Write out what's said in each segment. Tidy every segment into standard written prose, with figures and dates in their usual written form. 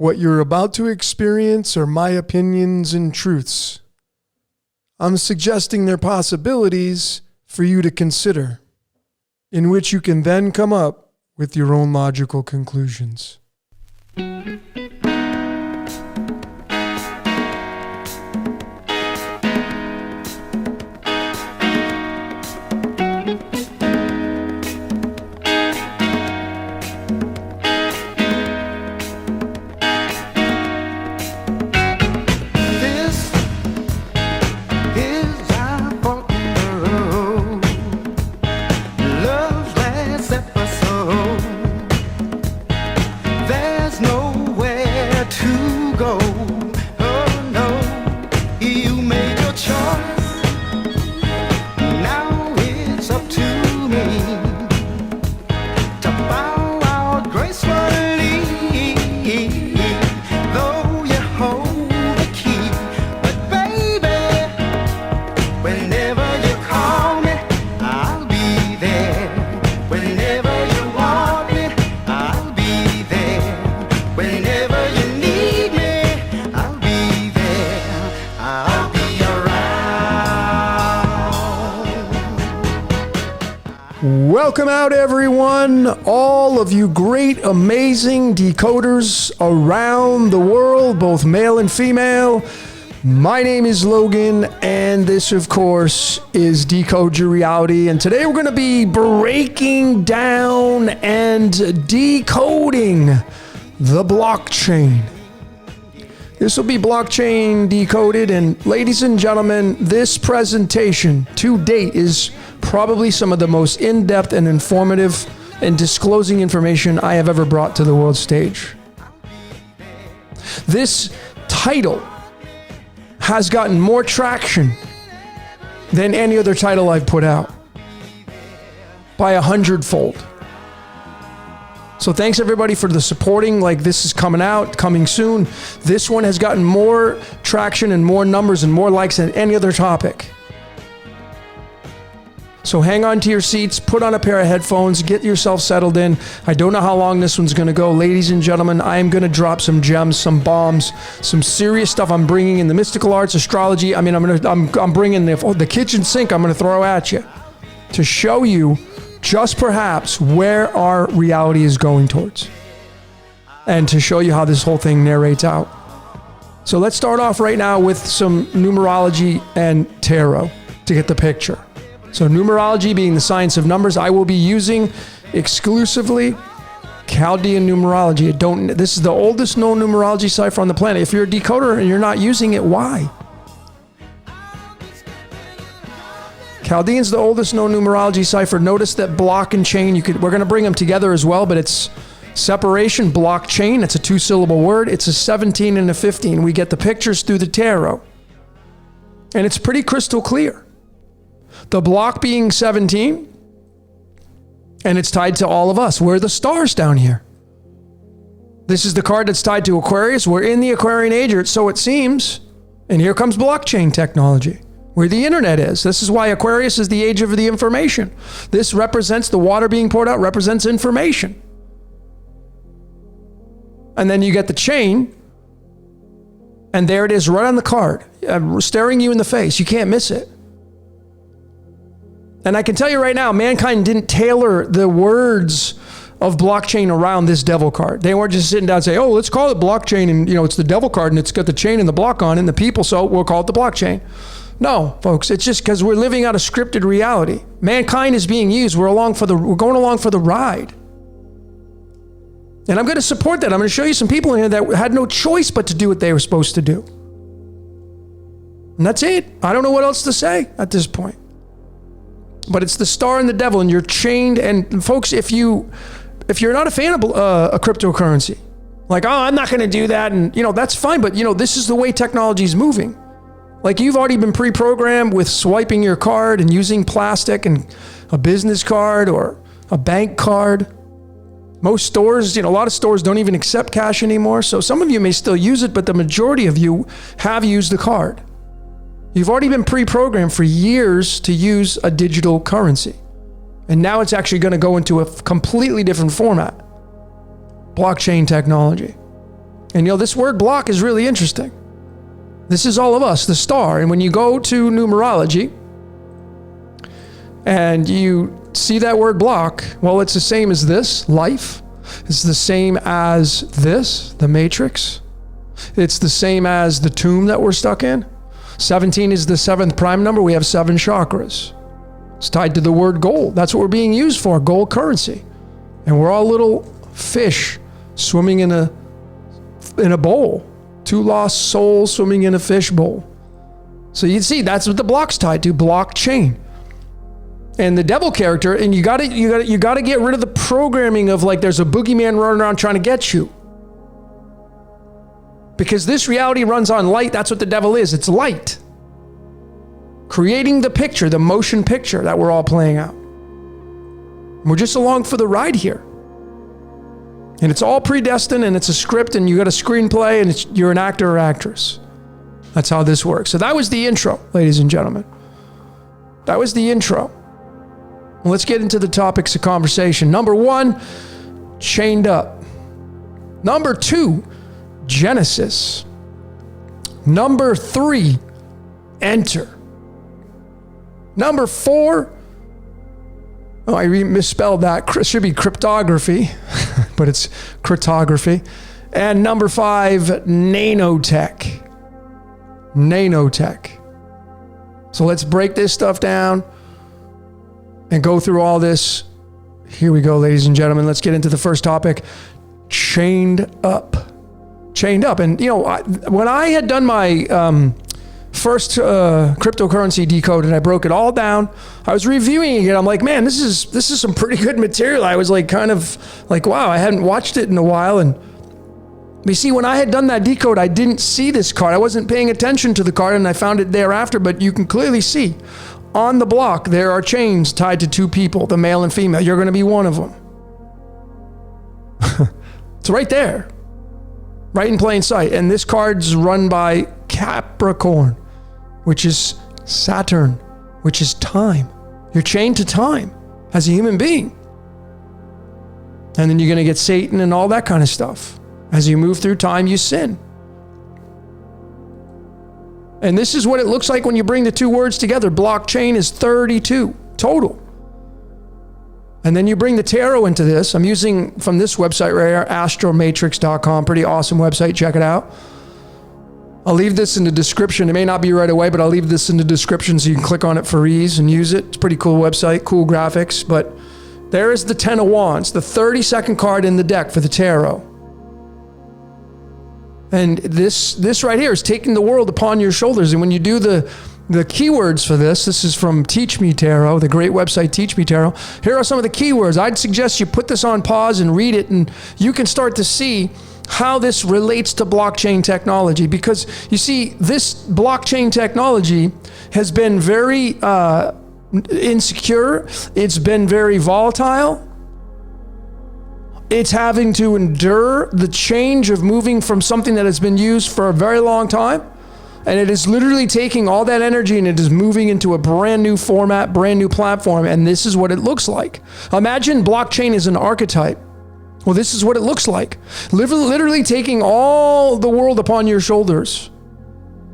What you're about to experience are my opinions and truths. I'm suggesting they're possibilities for you to consider, in which you can then come up with your own logical conclusions. Welcome out, everyone, all of you great, amazing decoders around the world, both male and female. My name is Logan, and this, of course, is Decode Your Reality. And today we're going to be breaking down and decoding the blockchain. This will be blockchain decoded, and ladies and gentlemen, this presentation to date is probably some of the most in-depth and informative and disclosing information I have ever brought to the world stage. This title has gotten more traction than any other title I've put out by 100-fold. So thanks everybody for the supporting. Like, this is coming soon. This one has gotten more traction and more numbers and more likes than any other topic. So hang on to your seats, put on a pair of headphones, get yourself settled in. I don't know how long this one's going to go. Ladies and gentlemen, I am going to drop some gems, some bombs, some serious stuff I'm bringing in the mystical arts, astrology. I mean, I'm bringing the kitchen sink I'm going to throw at you to show you just perhaps where our reality is going towards, and to show you how this whole thing narrates out. So let's start off right now with some numerology and tarot to get the picture. So numerology being the science of numbers, I will be using exclusively Chaldean numerology. This is the oldest known numerology cipher on the planet. If you're a decoder and you're not using it, why? Chaldean's the oldest known numerology cipher. Notice that block and chain, we're going to bring them together as well, but it's separation, blockchain. It's a 2-syllable word. It's a 17 and a 15. We get the pictures through the tarot, and it's pretty crystal clear. The block being 17, and it's tied to all of us. We're the stars down here. This is the card that's tied to Aquarius. We're in the Aquarian age, or so it seems. And here comes blockchain technology, where the internet is. This is why Aquarius is the age of the information. This represents the water being poured out, represents information. And then you get the chain, and there it is right on the card, staring you in the face. You can't miss it. And I can tell you right now, mankind didn't tailor the words of blockchain around this devil card. They weren't just sitting down and say, oh, let's call it blockchain, and it's the devil card and it's got the chain and the block on it and the people, so we'll call it the blockchain. No, folks, it's just because we're living out a scripted reality. Mankind is being used. We're going along for the ride. And I'm going to support that. I'm going to show you some people in here that had no choice but to do what they were supposed to do. And that's it. I don't know what else to say at this point. But it's the star and the devil, and you're chained. And folks, if you're not a fan of a cryptocurrency, like, oh, I'm not going to do that, and that's fine. But this is the way technology is moving. Like, you've already been pre-programmed with swiping your card and using plastic and a business card or a bank card. Most stores, a lot of stores don't even accept cash anymore. So some of you may still use it, but the majority of you have used the card. You've already been pre-programmed for years to use a digital currency. And now it's actually going to go into a completely different format. Blockchain technology. And this word block is really interesting. This is all of us, the star. And when you go to numerology and you see that word block, well, it's the same as this, life. It's the same as this, the matrix. It's the same as the tomb that we're stuck in. 17 is the 7th prime number. We have 7 chakras. It's tied to the word gold. That's what we're being used for, gold currency. And we're all little fish swimming in a bowl. 2 lost souls swimming in a fish bowl. So you see, that's what the block's tied to, blockchain. And the devil character, and you gotta get rid of the programming of like there's a boogeyman running around trying to get you. Because this reality runs on light. That's what the devil is. It's light. Creating the picture, the motion picture that we're all playing out. We're just along for the ride here. And it's all predestined, and it's a script, and you got a screenplay, and you're an actor or actress. That's how this works. So that was the intro, ladies and gentlemen. That was the intro. Let's get into the topics of conversation. Number 1, chained up. Number 2, Genesis. Number 3, enter. Number 4, I misspelled that. It should be cryptography, but it's cryptography. And number 5, nanotech. Nanotech. So let's break this stuff down and go through all this. Here we go, ladies and gentlemen. Let's get into the first topic, chained up. Chained up. And, when I had done my first cryptocurrency Decoded, I broke it all down. I was reviewing it. I'm like, man, this is some pretty good material. I was like, kind of like, wow, I hadn't watched it in a while. And you see, when I had done that decode, I didn't see this card. I wasn't paying attention to the card, and I found it thereafter. But you can clearly see on the block, there are chains tied to 2 people, the male and female. You're going to be one of them. It's right there. Right in plain sight. And this card's run by Capricorn, which is Saturn, which is time. You're chained to time as a human being. And then you're going to get Satan and all that kind of stuff. As you move through time, you sin. And this is what it looks like when you bring the 2 words together. Blockchain is 32 total. And then you bring the tarot into this. I'm using from this website right here, astromatrix.com. Pretty awesome website. Check it out. I'll leave this in the description. It may not be right away, but I'll leave this in the description so you can click on it for ease and use it. It's a pretty cool website, cool graphics. But there is the 10 of Wands, the 32nd card in the deck for the tarot. And this right here is taking the world upon your shoulders. And when you do the keywords for this is from Teach Me Tarot, the great website Teach Me Tarot. Here are some of the keywords. I'd suggest you put this on pause and read it, and you can start to see how this relates to blockchain technology. Because you see, this blockchain technology has been very insecure. It's been very volatile. It's having to endure the change of moving from something that has been used for a very long time. And it is literally taking all that energy and it is moving into a brand new format, brand new platform. And this is what it looks like. Imagine blockchain is an archetype. Well, this is what it looks like. Literally taking all the world upon your shoulders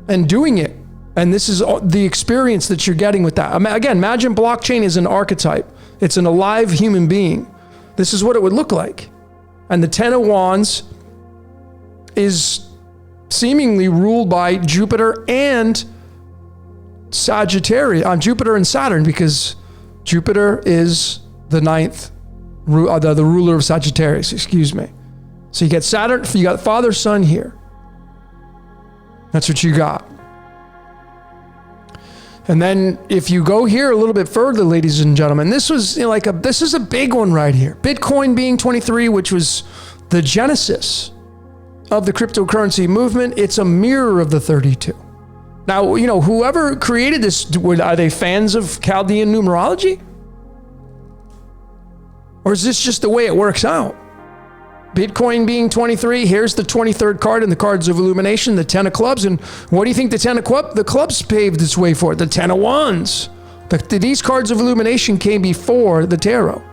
and doing it. And this is the experience that you're getting with that. Again, imagine blockchain is an archetype. It's an alive human being. This is what it would look like. And the 10 of Wands is seemingly ruled by Jupiter and Sagittarius, Jupiter and Saturn, because Jupiter is the 9th, the ruler of Sagittarius, excuse me. So you get Saturn, you got father, son here. That's what you got. And then if you go here a little bit further, ladies and gentlemen, this was this is a big one right here. Bitcoin being 23, which was the genesis of the cryptocurrency movement. It's a mirror of the 32. Now, whoever created this, are they fans of Chaldean numerology? Or is this just the way it works out? Bitcoin being 23, here's the 23rd card in the cards of illumination, the 10 of clubs. And what do you think the clubs paved its way for? The 10 of wands. These cards of illumination came before the tarot.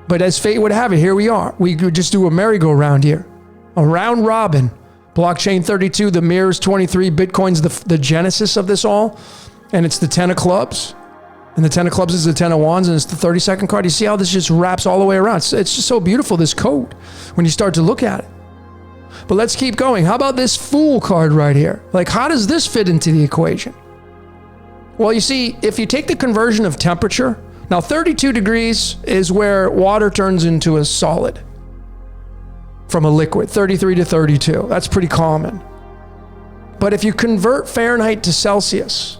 But as fate would have it, here we are. We could just do a merry-go-round here. A round robin. Blockchain 32, the mirrors 23, Bitcoin's the genesis of this all. And it's the 10 of clubs. And the 10 of clubs is the 10 of wands, and it's the 32nd card. You see how this just wraps all the way around? It's just so beautiful, this code, when you start to look at it. But let's keep going. How about this Fool card right here? Like, how does this fit into the equation? Well, you see, if you take the conversion of temperature, now 32 degrees is where water turns into a solid from a liquid, 33 to 32. That's pretty common. But if you convert Fahrenheit to Celsius,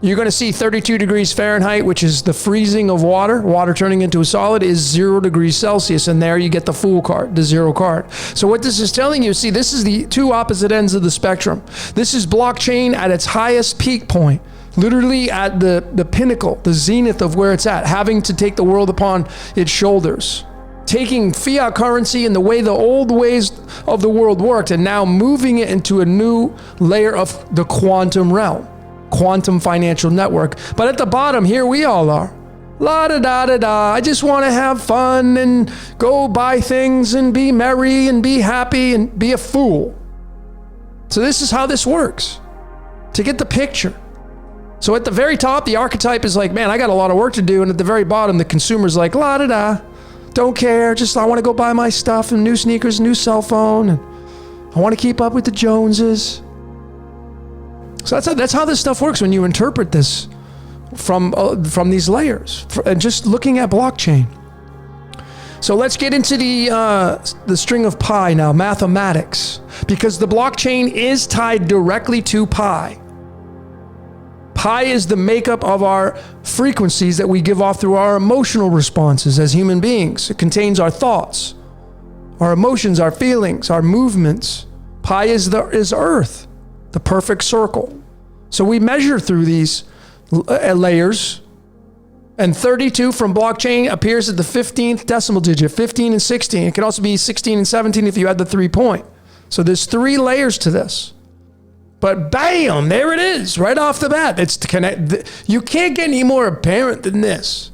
you're going to see 32 degrees Fahrenheit, which is the freezing of water turning into a solid, is 0 degrees Celsius. And there you get the Fool card, the 0 card. So what this is telling you, see, this is the two opposite ends of the spectrum. This is blockchain at its highest peak point, literally at the pinnacle, the zenith of where it's at, having to take the world upon its shoulders, taking fiat currency and the way the old ways of the world worked and now moving it into a new layer of the quantum realm. Quantum financial network. But at the bottom, here we all are. La da da da da. I just want to have fun and go buy things and be merry and be happy and be a fool. So this is how this works. To get the picture. So at the very top, the archetype is like, man, I got a lot of work to do. And at the very bottom, the consumer's like, la da da. Don't care. Just I want to go buy my stuff and new sneakers, new cell phone. And I want to keep up with the Joneses. So that's how this stuff works when you interpret this from these layers, and just looking at blockchain. So let's get into the string of pi now, mathematics, because the blockchain is tied directly to pi. Pi is the makeup of our frequencies that we give off through our emotional responses as human beings. It contains our thoughts, our emotions, our feelings, our movements. Pi is Earth. The perfect circle. So we measure through these layers, and 32 from blockchain appears at the 15th decimal digit, 15 and 16. It can also be 16 and 17 if you add the 3 point. So there's 3 layers to this. But bam, there it is, right off the bat. It's to connect. You can't get any more apparent than this.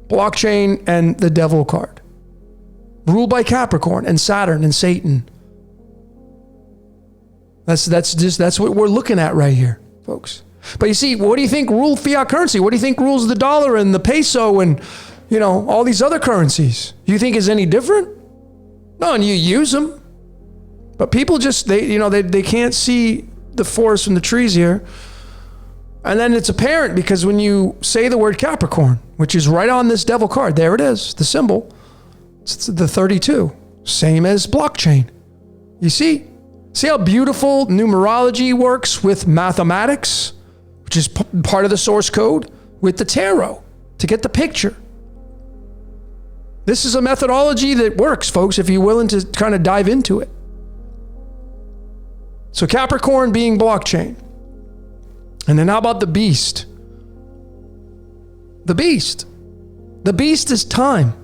Blockchain and the Devil card. Ruled by Capricorn and Saturn and Satan. That's what we're looking at right here, folks. But you see, what do you think rules fiat currency? What do you think rules the dollar and the peso and, all these other currencies? You think is any different? No, and you use them. But people just, they can't see the forest from the trees here. And then it's apparent because when you say the word Capricorn, which is right on this Devil card, there it is, the symbol. It's the 32, same as blockchain. You see? See how beautiful numerology works with mathematics, which is part of the source code, with the tarot to get the picture. This is a methodology that works, folks, if you're willing to kind of dive into it. So Capricorn being blockchain. And then how about the beast? The beast. The beast is time.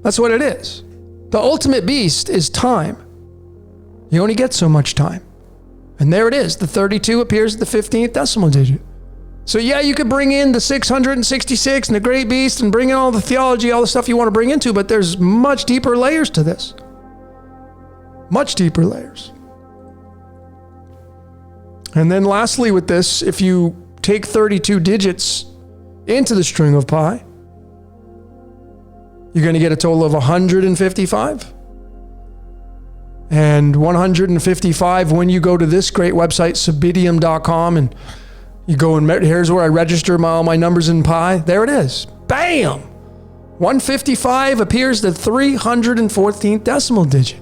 That's what it is. The ultimate beast is time. You only get so much time. And there it is. The 32 appears at the 15th decimal digit. So yeah, you could bring in the 666 and the great beast and bring in all the theology, all the stuff you want to bring into, but there's much deeper layers to this. Much deeper layers. And then lastly with this, if you take 32 digits into the string of pi, you're going to get a total of 155. And 155, when you go to this great website, subidium.com, and you go and here's where I register all my numbers in pi. There it is. Bam! 155 appears the 314th decimal digit.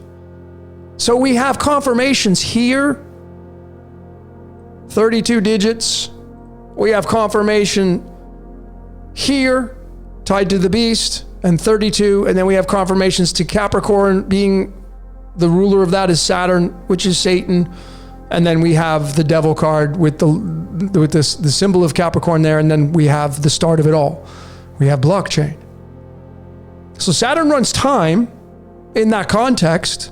So we have confirmations here. 32 digits. We have confirmation here, tied to the beast, and 32. And then we have confirmations to Capricorn being the ruler of that is Saturn, which is Satan. And then we have the Devil card with the symbol of Capricorn there. And then we have the start of it all. We have blockchain. So Saturn runs time in that context.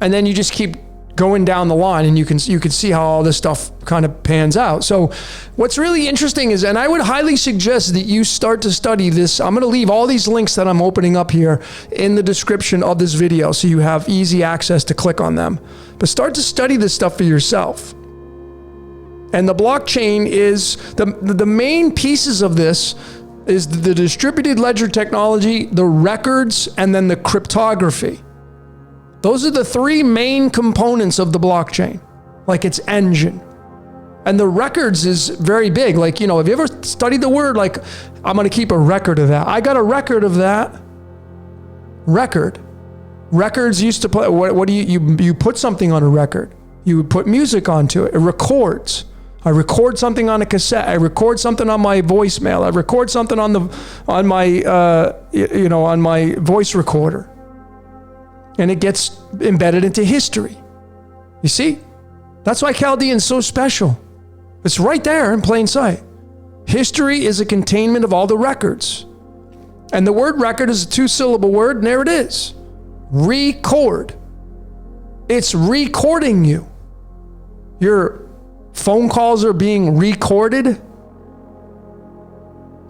And then you just keep going down the line, and you can see how all this stuff kind of pans out. So what's really interesting is, and I would highly suggest that you start to study this. I'm going to leave all these links that I'm opening up here in the description of this video so you have easy access to click on them. But start to study this stuff for yourself. And the blockchain is the main pieces of this is the distributed ledger technology, the records, and then the cryptography. Those are the three main components of the blockchain, like its engine. And the records is very big. Like, have you ever studied the word? Like, I'm going to keep a record of that. I got a record of that. Record. Records used to play. What do you put something on a record? You put music onto it. It records. I record something on a cassette. I record something on my voicemail. I record something on my voice recorder. And it gets embedded into history. You see? That's why Chaldean's so special. It's right there in plain sight. History is a containment of all the records. And the word record is a 2-syllable word, and there it is. Record. It's recording you. Your phone calls are being recorded.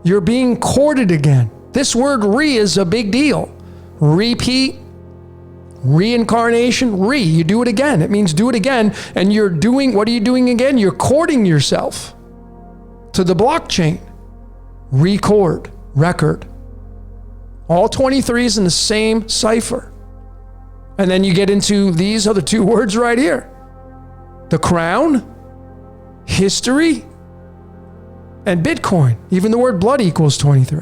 You're being corded again. This word is a big deal. Repeat. Reincarnation, you do it again. It means do it again. And what are you doing again? You're cording yourself to the blockchain. Record, record. All 23s in the same cipher. And then you get into these other two words right here. The crown, history, and Bitcoin. Even the word blood equals 23.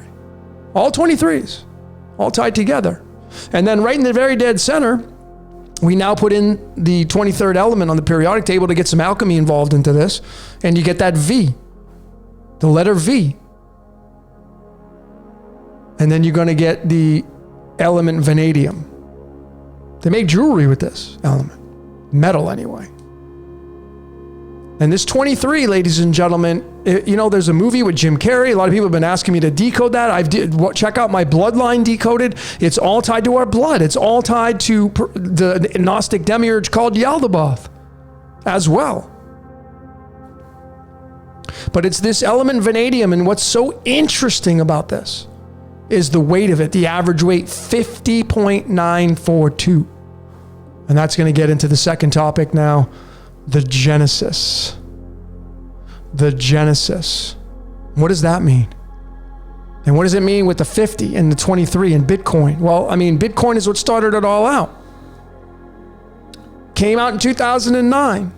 All 23s, all tied together. And then right in the very dead center, we now put in the 23rd element on the periodic table to get some alchemy involved into this. And you get that V, the letter V. And then you're going to get the element vanadium. They make jewelry with this element. Metal, anyway. And this 23, ladies and gentlemen, there's a movie with Jim Carrey. A lot of people have been asking me to decode that. Check out my bloodline decoded. It's all tied to our blood. It's all tied to the Gnostic demiurge called Yaldabaoth as well. But it's this element vanadium, and what's so interesting about this is the weight of it. The average weight, 50.942. And that's going to get into the second topic now. The Genesis. The Genesis. What does that mean? And what does it mean with the 50 and the 23 and Bitcoin? Well, Bitcoin is what started it all out. Came out in 2009.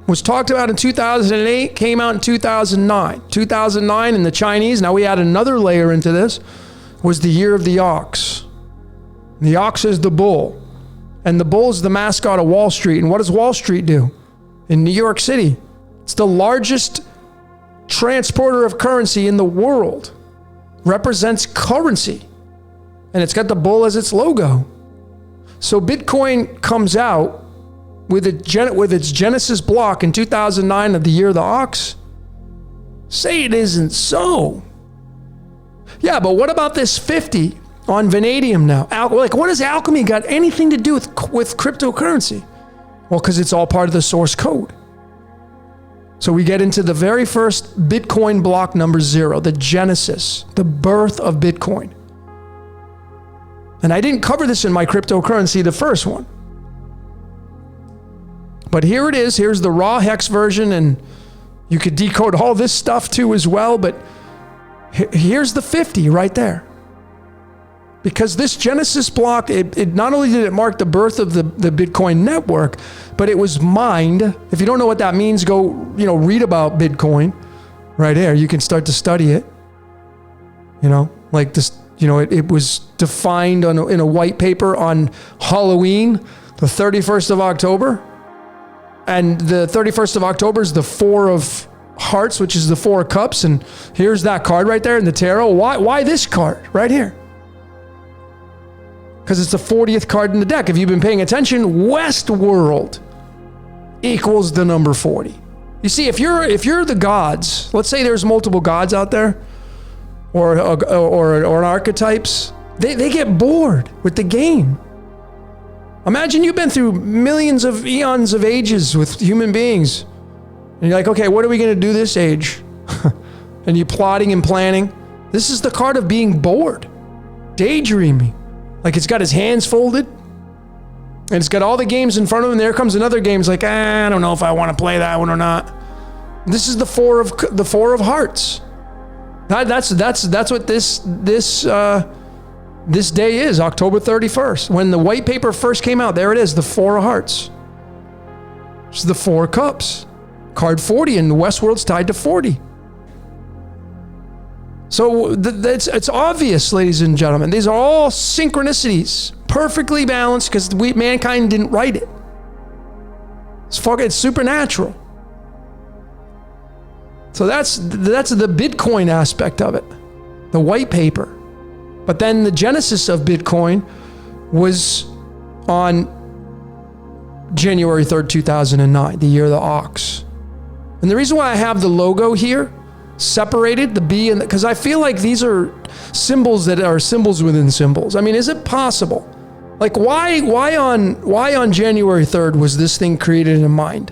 Was talked about in 2008. Came out in 2009. 2009 in the Chinese. Now we add another layer into this. Was the year of the ox. The ox is the bull. And the bull is the mascot of Wall Street. And what does Wall Street do? In New York City, it's the largest transporter of currency in the world. Represents currency. And it's got the bull as its logo. So Bitcoin comes out with its Genesis block in 2009 of the year of the ox. Say it isn't so. Yeah, but what about this 50 on vanadium now? What has alchemy got anything to do with cryptocurrency? Well, because it's all part of the source code. So we get into the very first Bitcoin block number 0, the Genesis, the birth of Bitcoin. And I didn't cover this in my cryptocurrency, the first one. But here it is. Here's the raw hex version, and you could decode all this stuff too as well. But here's the 50 right there. Because this Genesis block, it not only did it mark the birth of the Bitcoin network, but it was mined. If you don't know what that means, go read about Bitcoin right there. You can start to study it. Like this. It was defined in a white paper on Halloween, the 31st of October, and the 31st of October is the 4 of Hearts, which is the 4 of Cups, and here's that card right there in the tarot. Why this card right here? Because it's the 40th card in the deck. If you've been paying attention, Westworld equals the number 40. You see, if you're the gods, let's say there's multiple gods out there, or archetypes, they get bored with the game. Imagine you've been through millions of eons of ages with human beings. And you're like, okay, what are we going to do this age? And you're plotting and planning. This is the card of being bored, daydreaming. Like it's got his hands folded and it's got all the games in front of him. There comes another game. It's like, I don't know if I want to play that one or not. This is the four of hearts. That's what this day is, October 31st. When the white paper first came out, there it is, the Four of Hearts. It's the Four of Cups. Card 40, and the Westworld's tied to 40. So it's obvious, ladies and gentlemen. These are all synchronicities, perfectly balanced because mankind didn't write it. It's supernatural. So that's the Bitcoin aspect of it, the white paper. But then the genesis of Bitcoin was on January 3rd, 2009, the year of the ox. And the reason why I have the logo here separated, the B, and because I feel like these are symbols that are symbols within symbols. I mean, is it possible? Like, why on January 3rd was this thing created in mind?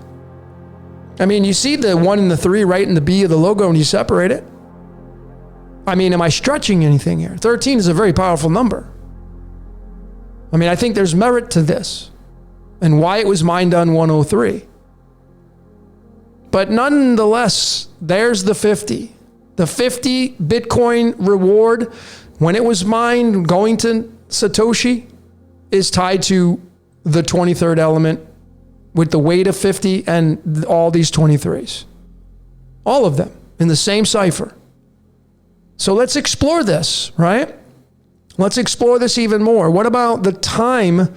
I mean, you see the 1 and the 3 right in the B of the logo and you separate it. I mean, am I stretching anything here? 13 is a very powerful number. I mean, I think there's merit to this and why it was mined on 103. But nonetheless, there's the 50. The 50 Bitcoin reward, when it was mined, going to Satoshi, is tied to the 23rd element with the weight of 50 and all these 23s. All of them in the same cipher. So let's explore this, right? Let's explore this even more. What about the time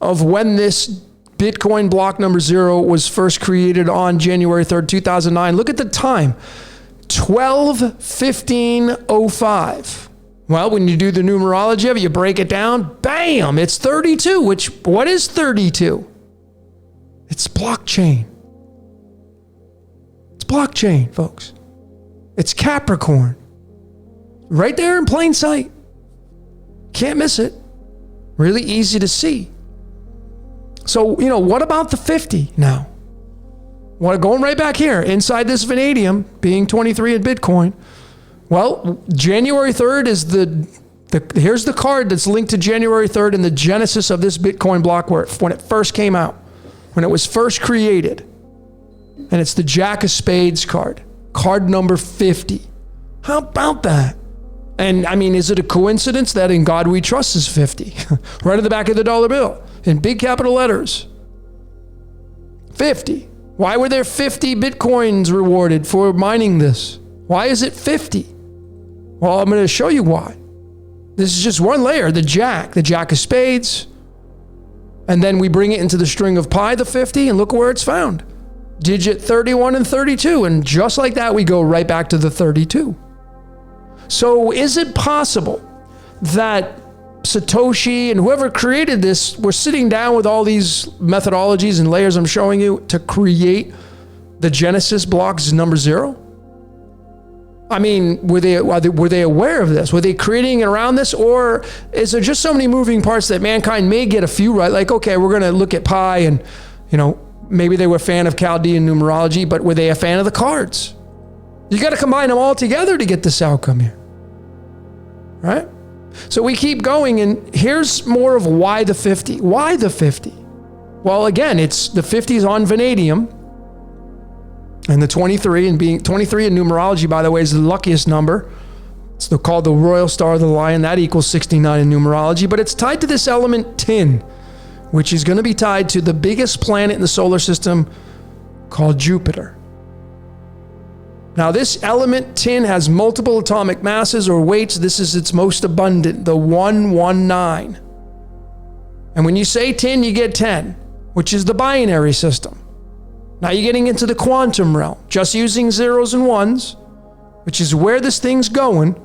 of when this Bitcoin block number 0 was first created on January 3rd, 2009? Look at the time, 12/15/05. Well, when you do the numerology of it, you break it down, bam, it's 32, what is 32? It's blockchain. It's blockchain, folks. It's Capricorn. Right there in plain sight. Can't miss it. Really easy to see. So, what about the 50 now? Going right back here, inside this vanadium, being 23 in Bitcoin. Well, January 3rd is here's the card that's linked to January 3rd and the genesis of this Bitcoin block when it first came out, when it was first created. And it's the Jack of Spades card number 50. How about that? And I mean, is it a coincidence that In God We Trust is 50? Right at the back of the dollar bill, in big capital letters. 50. Why were there 50 Bitcoins rewarded for mining this? Why is it 50? Well, I'm going to show you why. This is just one layer, the Jack of Spades. And then we bring it into the string of pi, the 50, and look where it's found. Digit 31 and 32. And just like that, we go right back to the 32. So is it possible that Satoshi and whoever created this were sitting down with all these methodologies and layers I'm showing you to create the Genesis blocks number 0? I mean, were they aware of this? Were they creating it around this? Or is there just so many moving parts that mankind may get a few right? Like, okay, we're going to look at pi and, maybe they were a fan of Chaldean numerology, but were they a fan of the cards? You got to combine them all together to get this outcome here, right? So we keep going, and here's more of why the 50. Why the 50? Well, again, it's the 50 is on vanadium, and the 23, and being 23 in numerology, by the way, is the luckiest number. It's called the Royal Star of the Lion. That equals 69 in numerology, but it's tied to this element tin, which is going to be tied to the biggest planet in the solar system called Jupiter. Now, this element tin has multiple atomic masses or weights. This is its most abundant, the 119. And when you say tin, you get 10, which is the binary system. Now you're getting into the quantum realm, just using zeros and ones, which is where this thing's going.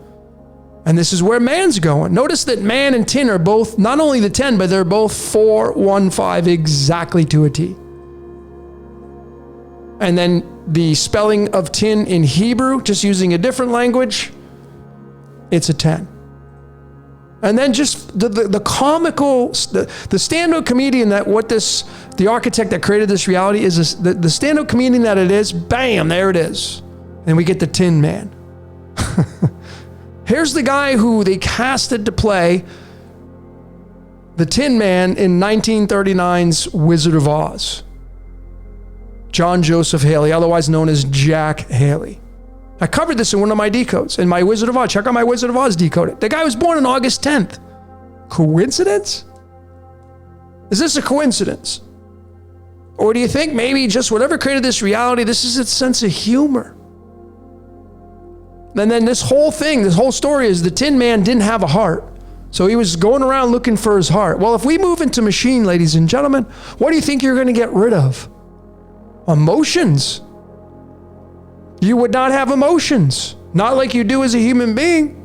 And this is where man's going. Notice that man and tin are both, not only the 10, but they're both 415 exactly to a T. And then the spelling of tin in Hebrew, just using a different language, it's a 10. And then just the comical, the stand-up comedian the architect that created this reality is the stand-up comedian that it is, bam, there it is. And we get the Tin Man. Here's the guy who they casted to play the Tin Man in 1939's Wizard of Oz. John Joseph Haley, otherwise known as Jack Haley. I covered this in one of my decodes, in my Wizard of Oz. Check out my Wizard of Oz Decoded. The guy was born on August 10th. Coincidence? Is this a coincidence? Or do you think maybe just whatever created this reality, this is its sense of humor? And then this whole story is the Tin Man didn't have a heart. So he was going around looking for his heart. Well, if we move into machine, ladies and gentlemen, what do you think you're going to get rid of? Emotions. You would not have emotions. Not like you do as a human being.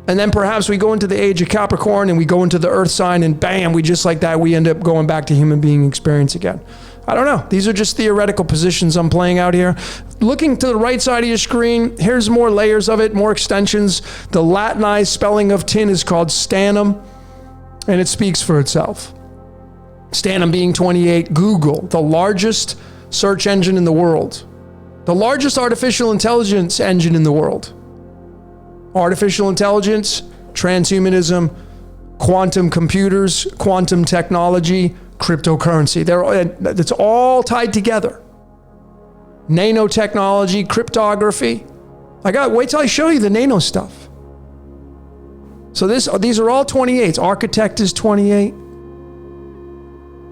And then perhaps we go into the age of Capricorn and we go into the earth sign and bam, we just like that, we end up going back to human being experience again. I don't know. These are just theoretical positions I'm playing out here. Looking to the right side of your screen, here's more layers of it, more extensions. The Latinized spelling of tin is called stannum, and it speaks for itself. Stannum being 28. Google, the largest search engine in the world. The largest artificial intelligence engine in the world. Artificial intelligence, transhumanism, quantum computers, quantum technology, cryptocurrency. It's all tied together. Nanotechnology, cryptography. Wait till I show you the nano stuff. So these are all 28s. Architect is 28.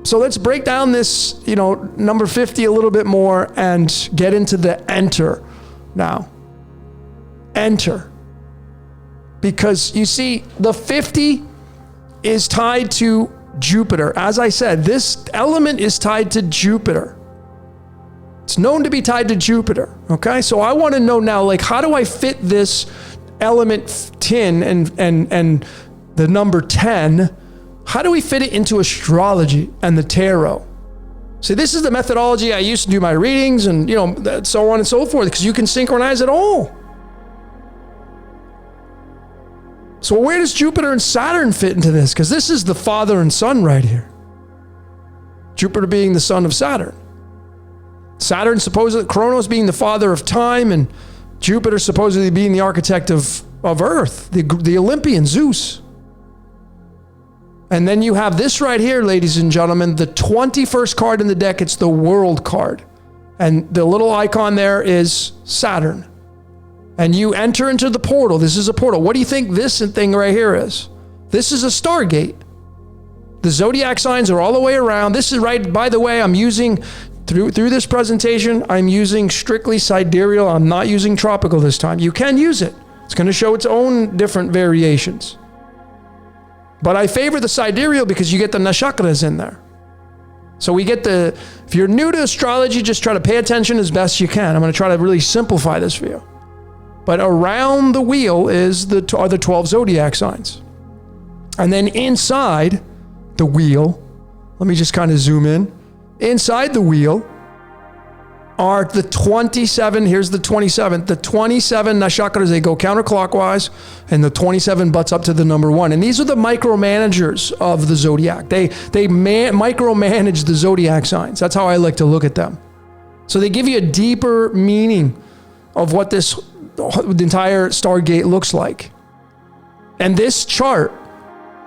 So let's break down this, number 50 a little bit more and get into the enter now. Enter. Because you see, the 50 is tied to Jupiter. As I said, this element is tied to Jupiter. It's known to be tied to Jupiter. Okay, so I want to know now, how do I fit this element tin and the number 10? How do we fit it into astrology and the tarot? See, this is the methodology I used to do my readings and, so on and so forth, because you can synchronize it all. So where does Jupiter and Saturn fit into this? Because this is the father and son right here. Jupiter being the son of Saturn. Saturn supposedly, Kronos being the father of time, and Jupiter supposedly being the architect of Earth, the Olympian, Zeus. And then you have this right here, ladies and gentlemen, the 21st card in the deck. It's the World card. And the little icon there is Saturn. And you enter into the portal. This is a portal. What do you think this thing right here is? This is a Stargate. The zodiac signs are all the way around. This is right, by the way, I'm using, through this presentation, I'm using strictly sidereal. I'm not using tropical this time. You can use it. It's going to show its own different variations. But I favor the sidereal because you get the nakshatras in there. So we get if you're new to astrology, just try to pay attention as best you can. I'm going to try to really simplify this for you. But around the wheel are the 12 zodiac signs. And then inside the wheel, let me just kind of zoom in. Inside the wheel are the 27, here's the 27th, the 27 nakshatras, they go counterclockwise, and the 27 butts up to the number 1. And these are the micromanagers of the zodiac. They micromanage the zodiac signs. That's how I like to look at them. So they give you a deeper meaning of what the entire Stargate looks like. And this chart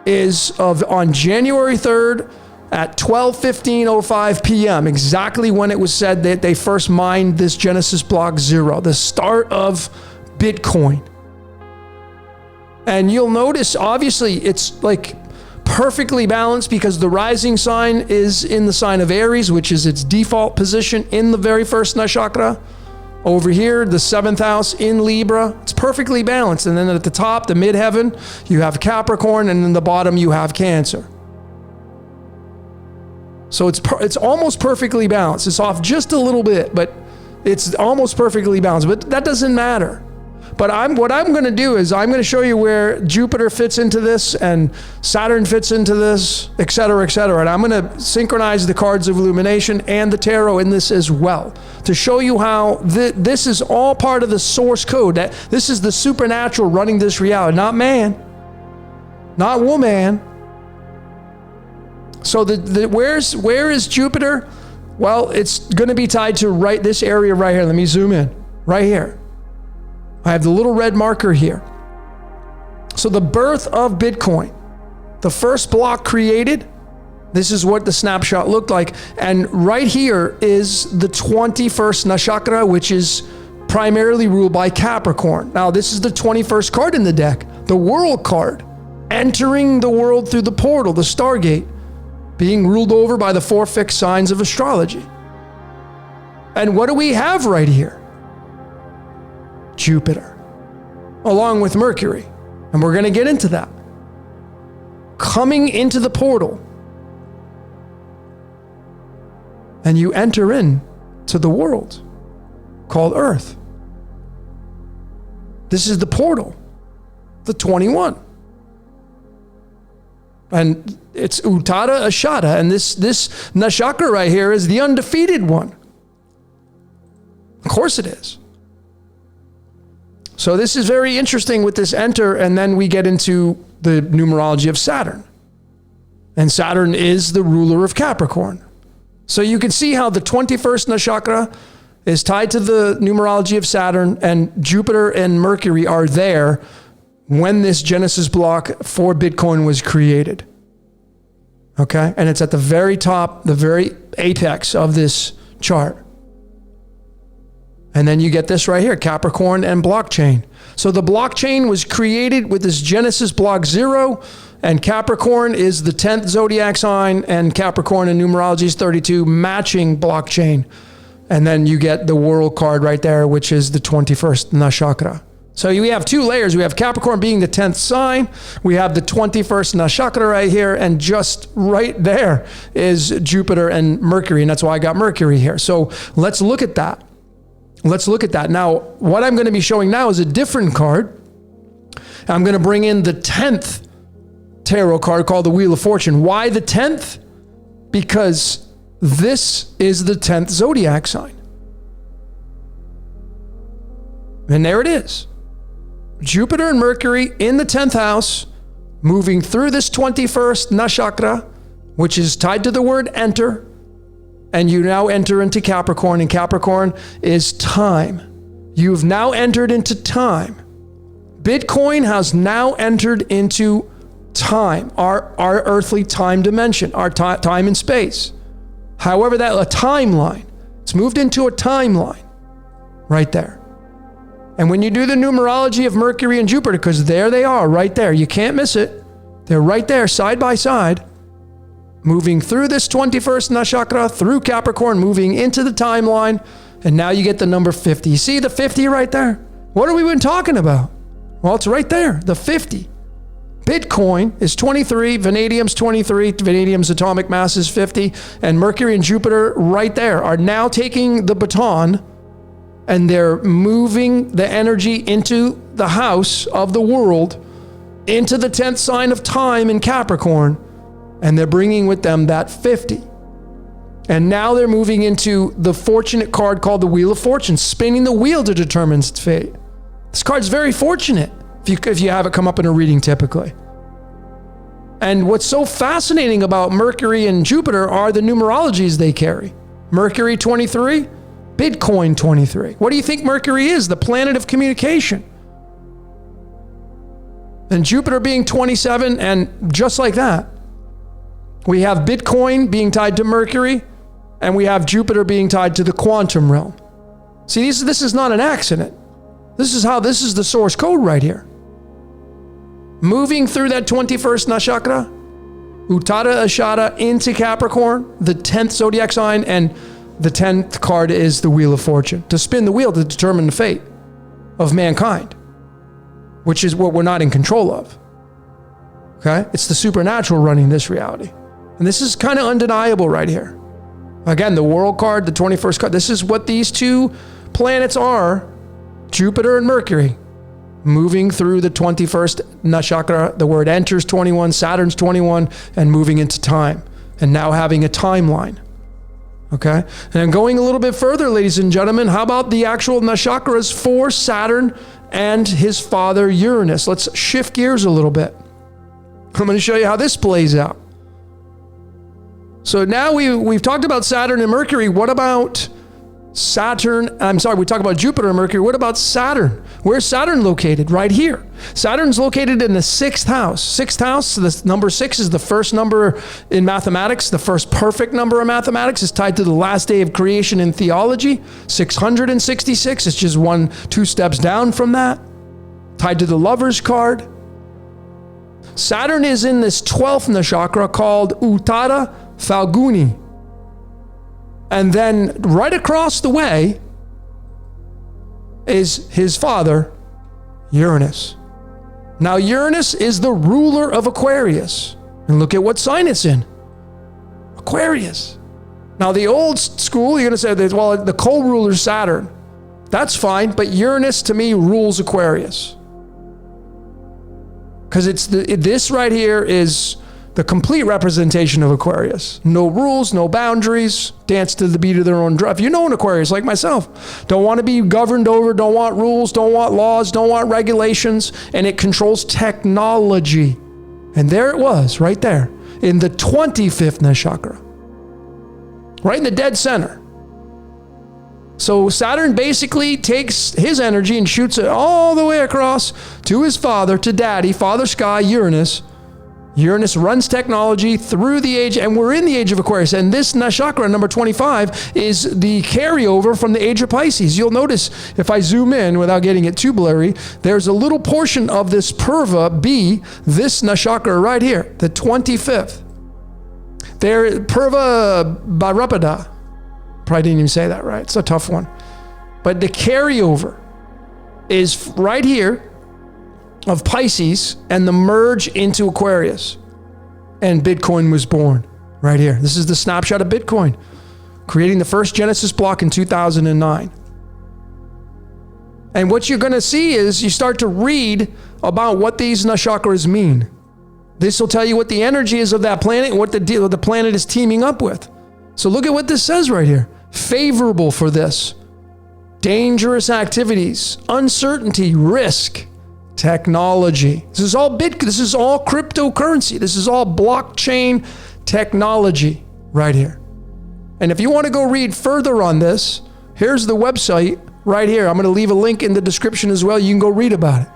is on January 3rd, at 12:15:05 p.m., exactly when it was said that they first mined this Genesis Block 0, the start of Bitcoin. And you'll notice, obviously, it's perfectly balanced because the rising sign is in the sign of Aries, which is its default position in the very first nakshatra. Over here, the 7th house in Libra, it's perfectly balanced. And then at the top, the midheaven, you have Capricorn, and in the bottom, you have Cancer. So it's almost perfectly balanced. It's off just a little bit, but it's almost perfectly balanced. But that doesn't matter. But what I'm going to do is I'm going to show you where Jupiter fits into this and Saturn fits into this, et cetera, et cetera. And I'm going to synchronize the cards of illumination and the tarot in this as well to show you how this is all part of the source code. That this is the supernatural running this reality, not man, not woman. So where is Jupiter? Well, it's going to be tied to this area right here. Let me zoom in. Right here. I have the little red marker here. So the birth of Bitcoin, the first block created, this is what the snapshot looked like. And right here is the 21st Nakshatra, which is primarily ruled by Capricorn. Now, this is the 21st card in the deck, the world card, entering the world through the portal, the Stargate, being ruled over by the 4 fixed signs of astrology. And what do we have right here? Jupiter, along with Mercury. And we're going to get into that. Coming into the portal. And you enter in to the world called Earth. This is the portal, the 21. And it's Uttada Ashada, and this nakshatra right here is the undefeated one. Of course it is. So this is very interesting with this enter, and then we get into the numerology of Saturn. And Saturn is the ruler of Capricorn. So you can see how the 21st nakshatra is tied to the numerology of Saturn, and Jupiter and Mercury are there when this Genesis block for Bitcoin was created. Okay? And it's at the very top, the very apex of this chart. And then you get this right here, Capricorn and blockchain. So the blockchain was created with this Genesis block 0, and Capricorn is the 10th zodiac sign, and Capricorn in numerology is 32, matching blockchain. And then you get the world card right there, which is the 21st nakshatra. So we have 2 layers. We have Capricorn being the 10th sign. We have the 21st nakshatra right here. And just right there is Jupiter and Mercury. And that's why I got Mercury here. So let's look at that. Let's look at that. Now, what I'm going to be showing now is a different card. I'm going to bring in the 10th tarot card called the Wheel of Fortune. Why the 10th? Because this is the 10th zodiac sign. And there it is. Jupiter and Mercury in the 10th house, moving through this 21st nakshatra, which is tied to the word enter. And you now enter into Capricorn, and Capricorn is time. You've now entered into time. Bitcoin has now entered into time, our earthly time dimension, our time and space. However, a timeline. It's moved into a timeline right there. And when you do the numerology of Mercury and Jupiter, because there they are, right there, you can't miss it. They're right there, side by side, moving through this 21st nakshatra, through Capricorn, moving into the timeline, and now you get the number 50. You see the 50 right there? What have we been talking about? Well, it's right there, the 50. Bitcoin is 23, vanadium's 23, vanadium's atomic mass is 50, and Mercury and Jupiter right there are now taking the baton, and they're moving the energy into the house of the world, into the 10th sign of time in Capricorn, and they're bringing with them that 50. And now they're moving into the fortunate card called the Wheel of Fortune, spinning the wheel to determine its fate. This card's very fortunate if you have it come up in a reading typically. And what's so fascinating about Mercury and Jupiter are the numerologies they carry. Mercury 23, Bitcoin 23. What do you think Mercury is? The planet of communication. And Jupiter being 27, and just like that, we have Bitcoin being tied to Mercury, and we have Jupiter being tied to the quantum realm. See, this is not an accident. This is the source code right here. Moving through that 21st nakshatra, Uttada Ashada into Capricorn, the 10th zodiac sign, and the 10th card is the Wheel of Fortune, to spin the wheel to determine the fate of mankind, which is what we're not in control of. Okay? It's the supernatural running this reality. And this is kind of undeniable right here. Again, the world card, the 21st card, this is what these 2 planets are, Jupiter and Mercury. moving through the 21st nakshatra, the word enters 21, Saturn's 21, and moving into time, and now having a timeline. Okay? And going a little bit further, ladies and gentlemen, how about the actual nakshatras for Saturn and his father Uranus? Let's shift gears a little bit. I'm going to show you how this plays out. So now we've talked about Saturn and Mercury. What about Saturn? I'm sorry, we talked about Jupiter and Mercury. What about Saturn? Where's Saturn located? Right here. Saturn's located in the 6th house. 6th house, the number 6 is the first number in mathematics. The first perfect number of mathematics is tied to the last day of creation in theology. 666, it's just 2 steps down from that. Tied to the Lover's card. Saturn is in this 12th nakshatra called Uttara Falguni. And then right across the way is his father, Uranus. Now, Uranus is the ruler of Aquarius. And look at what sign it's in. Aquarius. Now, the old school, you're going to say, well, the co-ruler is Saturn. That's fine, but Uranus, to me, rules Aquarius. Because this right here is the complete representation of Aquarius. No rules, no boundaries, dance to the beat of their own drum. If you know an Aquarius like myself, don't want to be governed over, don't want rules, don't want laws, don't want regulations, and it controls technology. And there it was, right there, in the 25th nakshatra, right in the dead center. So Saturn basically takes his energy and shoots it all the way across to his father, to daddy, Father Sky, Uranus. Uranus runs technology through the age, and we're in the age of Aquarius. And this nakshatra, number 25, is the carryover from the age of Pisces. You'll notice, if I zoom in without getting it too blurry, there's a little portion of this Purva B, this nakshatra right here, the 25th. There, Purva Bharapada. Probably didn't even say that right. It's a tough one. But the carryover is right here of Pisces and the merge into Aquarius. And Bitcoin was born right here. This is the snapshot of Bitcoin, creating the first Genesis block in 2009. And what you're going to see is you start to read about what these nakshatras mean. This will tell you what the energy is of that planet and what the planet is teaming up with. So look at what this says right here. Favorable for this. Dangerous activities, uncertainty, risk, technology. This is all this is all cryptocurrency. This is all blockchain technology right here. And if you want to go read further on this, here's the website right here. I'm going to leave a link in the description as well. You can go read about it.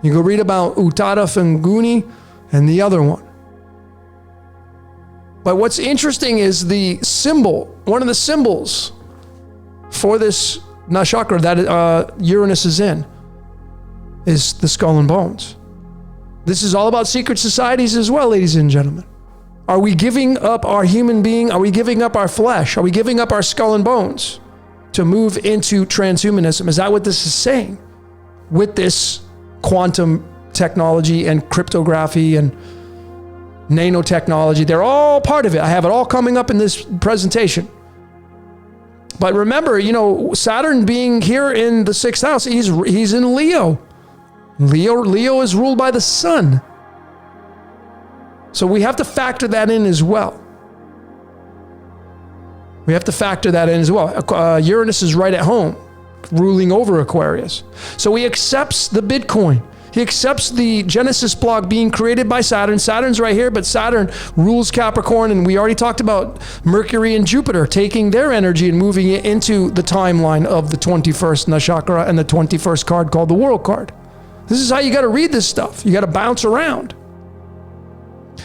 You can go read about Uttara Falguni and the other one. But what's interesting is the symbol, one of the symbols for this nakshatra that Uranus is in, is the skull and bones. This is all about secret societies as well, ladies and gentlemen. Are we giving up our human being? Are we giving up our flesh? Are we giving up our skull and bones to move into transhumanism? Is that what this is saying? With this quantum technology and cryptography and nanotechnology, they're all part of it. I have it all coming up in this presentation. But remember, Saturn being here in the 6th house, he's in Leo. Leo is ruled by the sun. So we have to factor that in as well. Uranus is right at home, ruling over Aquarius. So he accepts the Bitcoin. He accepts the Genesis block being created by Saturn. Saturn's right here, but Saturn rules Capricorn, and we already talked about Mercury and Jupiter taking their energy and moving it into the timeline of the 21st nakshatra and the 21st card called the World card. This is how you got to read this stuff. You got to bounce around.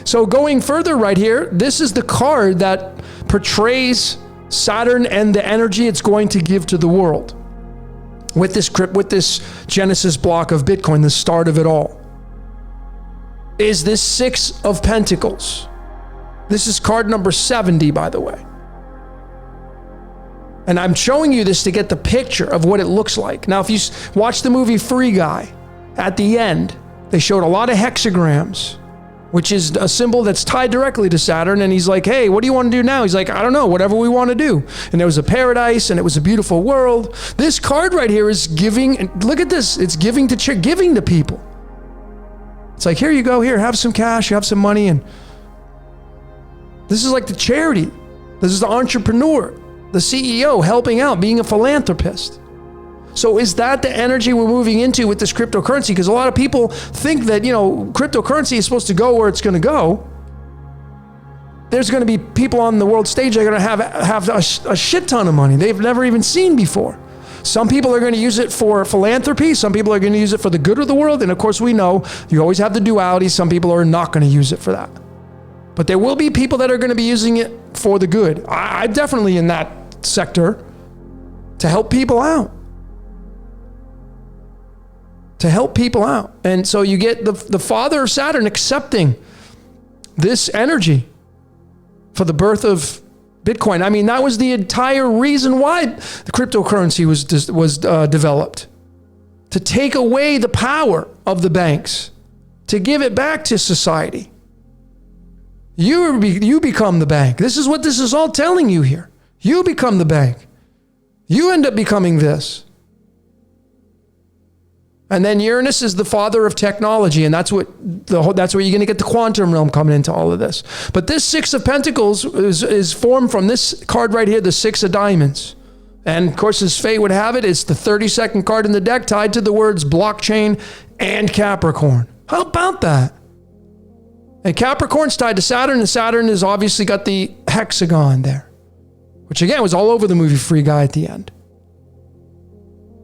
So going further right here, this is the card that portrays Saturn and the energy it's going to give to the world. With this Genesis block of Bitcoin, the start of it all, is this 6 of Pentacles. This is card number 70, by the way. And I'm showing you this to get the picture of what it looks like. Now, if you watch the movie Free Guy, at the end, they showed a lot of hexagrams which is a symbol that's tied directly to Saturn. And he's like, hey, what do you want to do now? He's like, I don't know, whatever we want to do. And there was a paradise, and it was a beautiful world. This card right here is giving, and look at this, it's giving to people. It's like, here you go, here, have some cash, have some money. And this is like the charity. This is the entrepreneur, the CEO helping out, being a philanthropist. So is that the energy we're moving into with this cryptocurrency? Because a lot of people think that, cryptocurrency is supposed to go where it's going to go. There's going to be people on the world stage that are going to have a shit ton of money they've never even seen before. Some people are going to use it for philanthropy. Some people are going to use it for the good of the world. And of course, we know you always have the duality. Some people are not going to use it for that. But there will be people that are going to be using it for the good. I'm definitely in that sector to help people out. To help people out. And so you get the father of Saturn accepting this energy for the birth of Bitcoin. I mean, that was the entire reason why the cryptocurrency was developed. To take away the power of the banks. To give it back to society. You become the bank. This is what this is all telling you here. You become the bank. You end up becoming this. And then Uranus is the father of technology, and that's where you're going to get the quantum realm coming into all of this. But this Six of Pentacles is formed from this card right here, the Six of Diamonds. And of course, as fate would have it, it's the 32nd card in the deck tied to the words blockchain and Capricorn. How about that? And Capricorn's tied to Saturn, and Saturn has obviously got the hexagon there, which again was all over the movie Free Guy at the end.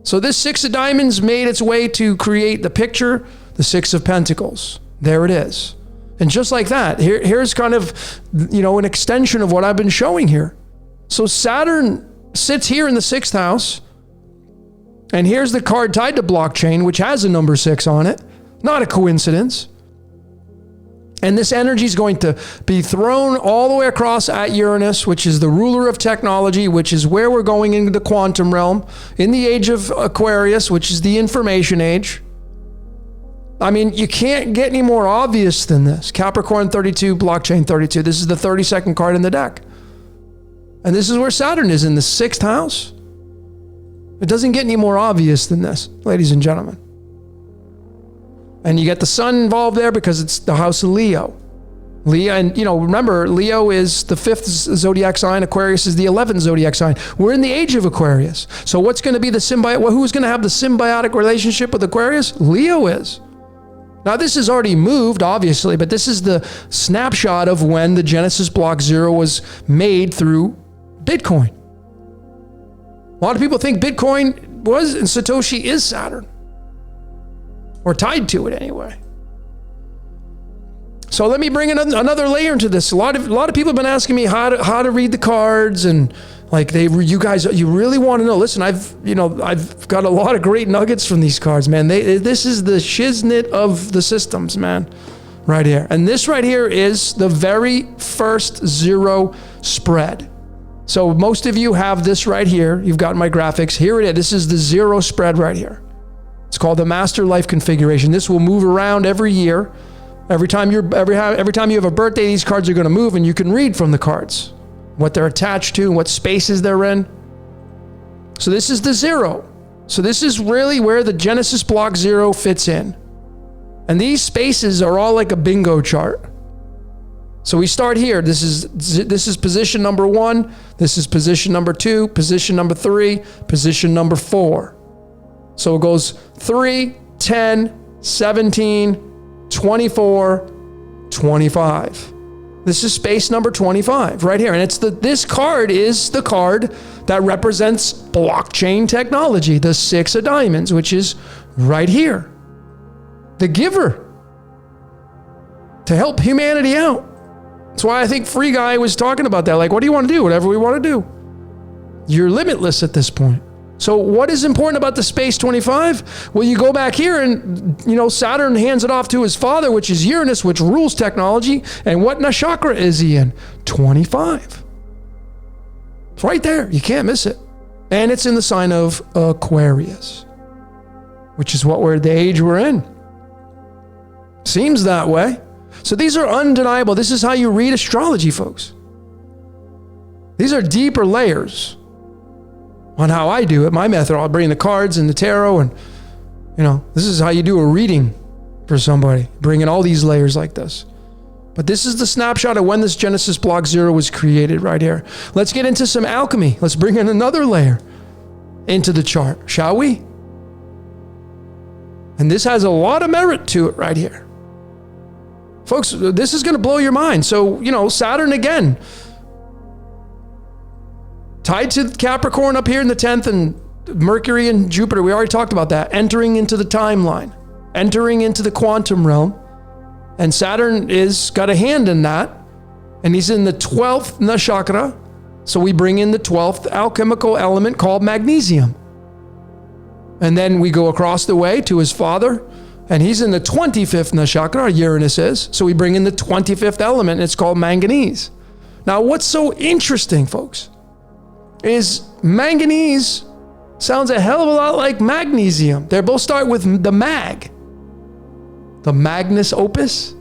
So this Six of Diamonds made its way to create the picture, the Six of Pentacles. There it is. And just like that, here's kind of, an extension of what I've been showing here. So Saturn sits here in the 6th house, and here's the card tied to blockchain, which has a number 6 on it. Not a coincidence. And this energy is going to be thrown all the way across at Uranus, which is the ruler of technology, which is where we're going into the quantum realm, in the age of Aquarius, which is the information age. I mean, you can't get any more obvious than this. Capricorn 32, blockchain 32. This is the 32nd card in the deck. And this is where Saturn is, in the 6th house. It doesn't get any more obvious than this, ladies and gentlemen. And you get the sun involved there because it's the house of Leo. And remember, Leo is the 5th zodiac sign. Aquarius is the 11th zodiac sign. We're in the age of Aquarius. So what's going to be the who's going to have the symbiotic relationship with Aquarius? Leo is. Now, this has already moved, obviously, but this is the snapshot of when the Genesis Block 0 was made through Bitcoin. A lot of people think Bitcoin and Satoshi is Saturn. Or tied to it anyway. So let me bring another layer into this. A lot of people have been asking me how to read the cards, and like you really want to know. Listen, I've got a lot of great nuggets from these cards, man. This is the shiznit of the systems, man, right here. And this right here is the very first zero spread. So most of you have this right here. You've got my graphics. Here it is. This is the zero spread right here. It's called the Master Life Configuration. This will move around every year. Every time you have a birthday, these cards are going to move, and you can read from the cards what they're attached to and what spaces they're in. So this is the 0. So this is really where the Genesis Block 0 fits in. And these spaces are all like a bingo chart. So we start here. This is position number 1. This is position number 2, position number 3, position number 4. So it goes 3, 10, 17, 24, 25. This is space number 25 right here. And this card is the card that represents blockchain technology, the 6 of Diamonds, which is right here. The giver to help humanity out. That's why I think Free Guy was talking about that. Like, what do you want to do? Whatever we want to do. You're limitless at this point. So what is important about the space 25? Well, you go back here and, Saturn hands it off to his father, which is Uranus, which rules technology. And what nakshatra is he in? 25. It's right there. You can't miss it. And it's in the sign of Aquarius, which is the age we're in. Seems that way. So these are undeniable. This is how you read astrology, folks. These are deeper layers on how I do it. My method, I'll bring the cards and the tarot, and this is how you do a reading for somebody, bringing all these layers like this. But this is the snapshot of when this Genesis Block 0 was created right here. Let's get into some alchemy. Let's bring in another layer into the chart, shall we? And this has a lot of merit to it right here. Folks, this is going to blow your mind. So, Saturn again, tied to Capricorn up here in the 10th, and Mercury and Jupiter, we already talked about that, entering into the timeline, entering into the quantum realm. And Saturn is got a hand in that, and he's in the 12th nakshatra. So we bring in the 12th alchemical element called magnesium. And then we go across the way to his father, and he's in the 25th nakshatra, Uranus is. So we bring in the 25th element, and it's called manganese. Now, what's so interesting, folks, is manganese sounds a hell of a lot like magnesium. They both start with the mag. The magnus opus,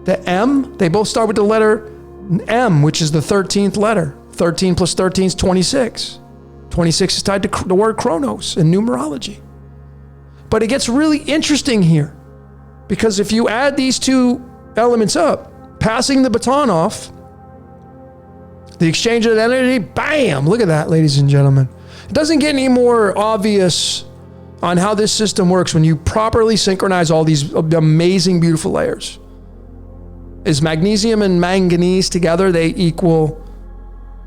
the M, they both start with the letter M, which is the 13th letter. 13 plus 13 is 26. 26 is tied to the word chronos in numerology. But it gets really interesting here, because if you add these two elements up, passing the baton off, the exchange of energy, bam, look at that, ladies and gentlemen. It doesn't get any more obvious on how this system works when you properly synchronize all these amazing, beautiful layers. Is magnesium and manganese together, they equal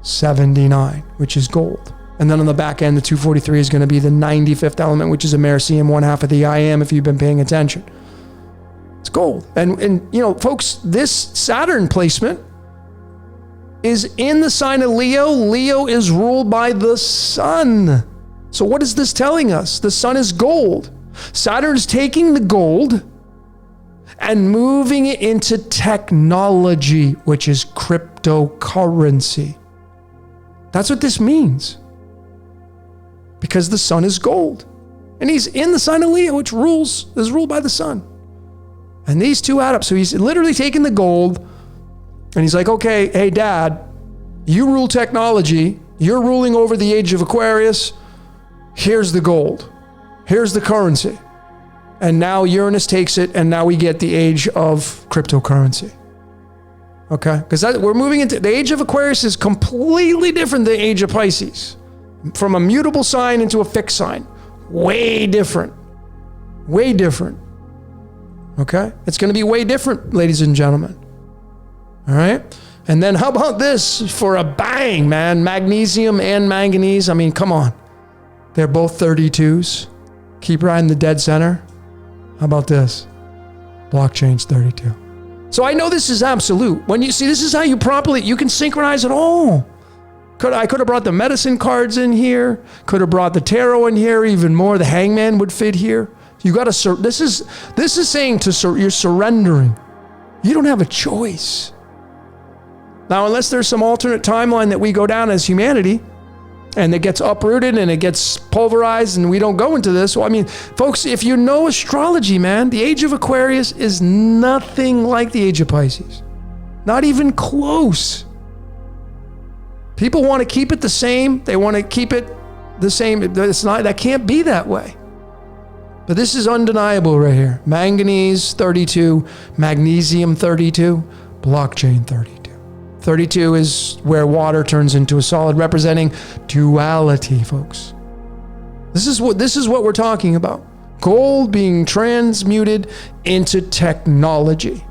79, which is gold. And then on the back end, the 243 is going to be the 95th element, which is americium, one half of the IM, if you've been paying attention. It's gold. And folks, this Saturn placement is in the sign of Leo. Leo is ruled by the sun. So what is this telling us? The sun is gold. Saturn's taking the gold and moving it into technology, which is cryptocurrency. That's what this means. Because the sun is gold. And he's in the sign of Leo, which is ruled by the sun. And these two add up. So he's literally taking the gold, and he's like, okay, hey, Dad, you rule technology. You're ruling over the age of Aquarius. Here's the gold. Here's the currency. And now Uranus takes it, and now we get the age of cryptocurrency. Okay? Because we're moving into the age of Aquarius is completely different than the age of Pisces. From a mutable sign into a fixed sign. Way different. Way different. Okay? It's going to be way different, ladies and gentlemen. All right? And then how about this for a bang, man? Magnesium and manganese. I mean, come on. They're both 32s. Keep right in the dead center. How about this? Blockchain's 32. So I know this is absolute. When you see, this is how you can synchronize it all. I could have brought the medicine cards in here. Could have brought the tarot in here even more. The hangman would fit here. You got to, this is saying you're surrendering. You don't have a choice. Now, unless there's some alternate timeline that we go down as humanity, and it gets uprooted and it gets pulverized and we don't go into this. Well, I mean, folks, if you know astrology, man, the age of Aquarius is nothing like the age of Pisces. Not even close. People want to keep it the same. They want to keep it the same. It's not, that can't be that way. But this is undeniable right here. Manganese, 32. Magnesium, 32. Blockchain, 32. 32 is where water turns into a solid, representing duality, folks. This is what we're talking about. Gold being transmuted into technology.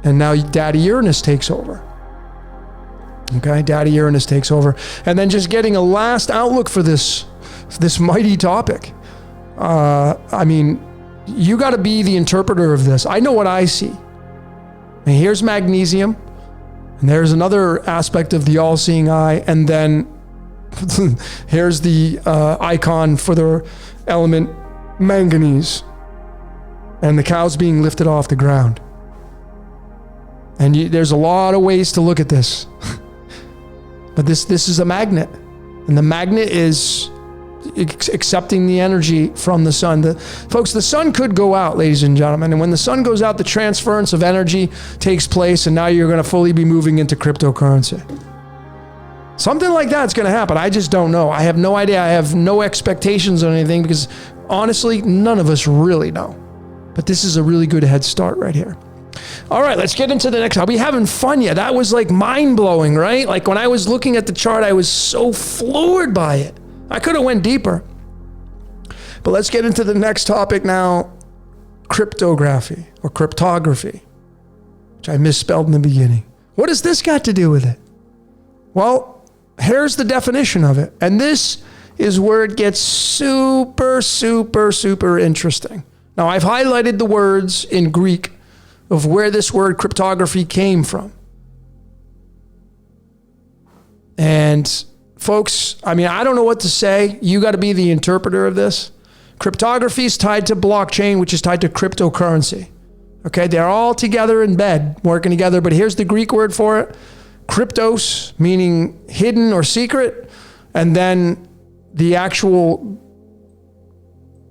And now Daddy Uranus takes over. Okay, Daddy Uranus takes over. And then just getting a last outlook for this mighty topic. I mean, you got to be the interpreter of this. I know what I see. And here's magnesium. And there's another aspect of the all-seeing eye. And then here's the icon for the element manganese. And the cow's being lifted off the ground. And there's a lot of ways to look at this. But this is a magnet. And the magnet is, accepting the energy from the sun. Folks, the sun could go out, ladies and gentlemen. And when the sun goes out, the transference of energy takes place, and now you're going to fully be moving into cryptocurrency. Something like that's going to happen. I just don't know. I have no idea. I have no expectations on anything because honestly, none of us really know. But this is a really good head start right here. All right, let's get into the next. Are we having fun yet? That was like mind-blowing, right? Like when I was looking at the chart, I was so floored by it. I could have went deeper. But let's get into the next topic now, cryptography or cryptography, which I misspelled in the beginning. What has this got to do with it? Well, here's the definition of it. And this is where it gets super, super, super interesting. Now, I've highlighted the words in Greek of where this word cryptography came from. And folks, I mean, I don't know what to say. You got to be the interpreter of this. Cryptography is tied to blockchain, which is tied to cryptocurrency. Okay, they're all together in bed, working together. But here's the Greek word for it. Cryptos, meaning hidden or secret. And then the actual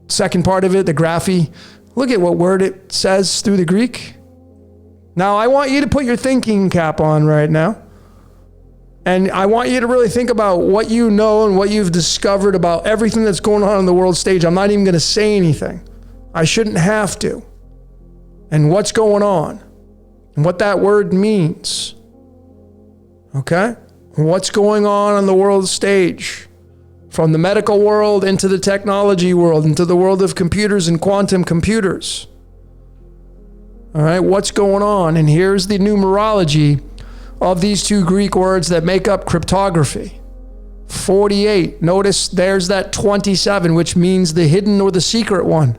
second part of it, the graphy. Look at what word it says through the Greek. Now, I want you to put your thinking cap on right now. And I want you to really think about what you know and what you've discovered about everything that's going on the world stage. I'm not even going to say anything. I shouldn't have to. And what's going on. And what that word means. Okay? And what's going on the world stage. From the medical world into the technology world, into the world of computers and quantum computers. All right, what's going on? And here's the numerology of these two Greek words that make up cryptography. 48. Notice there's that 27, which means the hidden or the secret one.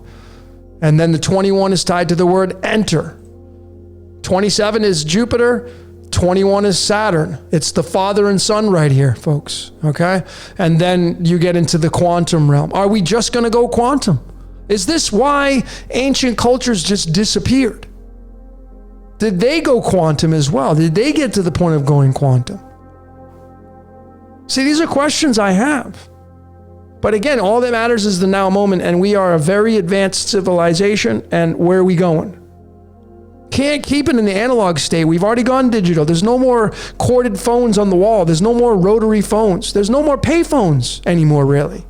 And then the 21 is tied to the word enter. 27 is Jupiter. 21 is Saturn. It's the father and son right here, folks. Okay? And then you get into the quantum realm. Are we just going to go quantum? Is this why ancient cultures just disappeared? Did they go quantum as well? Did they get to the point of going quantum? See, these are questions I have. But again, all that matters is the now moment, and we are a very advanced civilization, and where are we going? Can't keep it in the analog state. We've already gone digital. There's no more corded phones on the wall. There's no more rotary phones. There's no more pay phones anymore, really.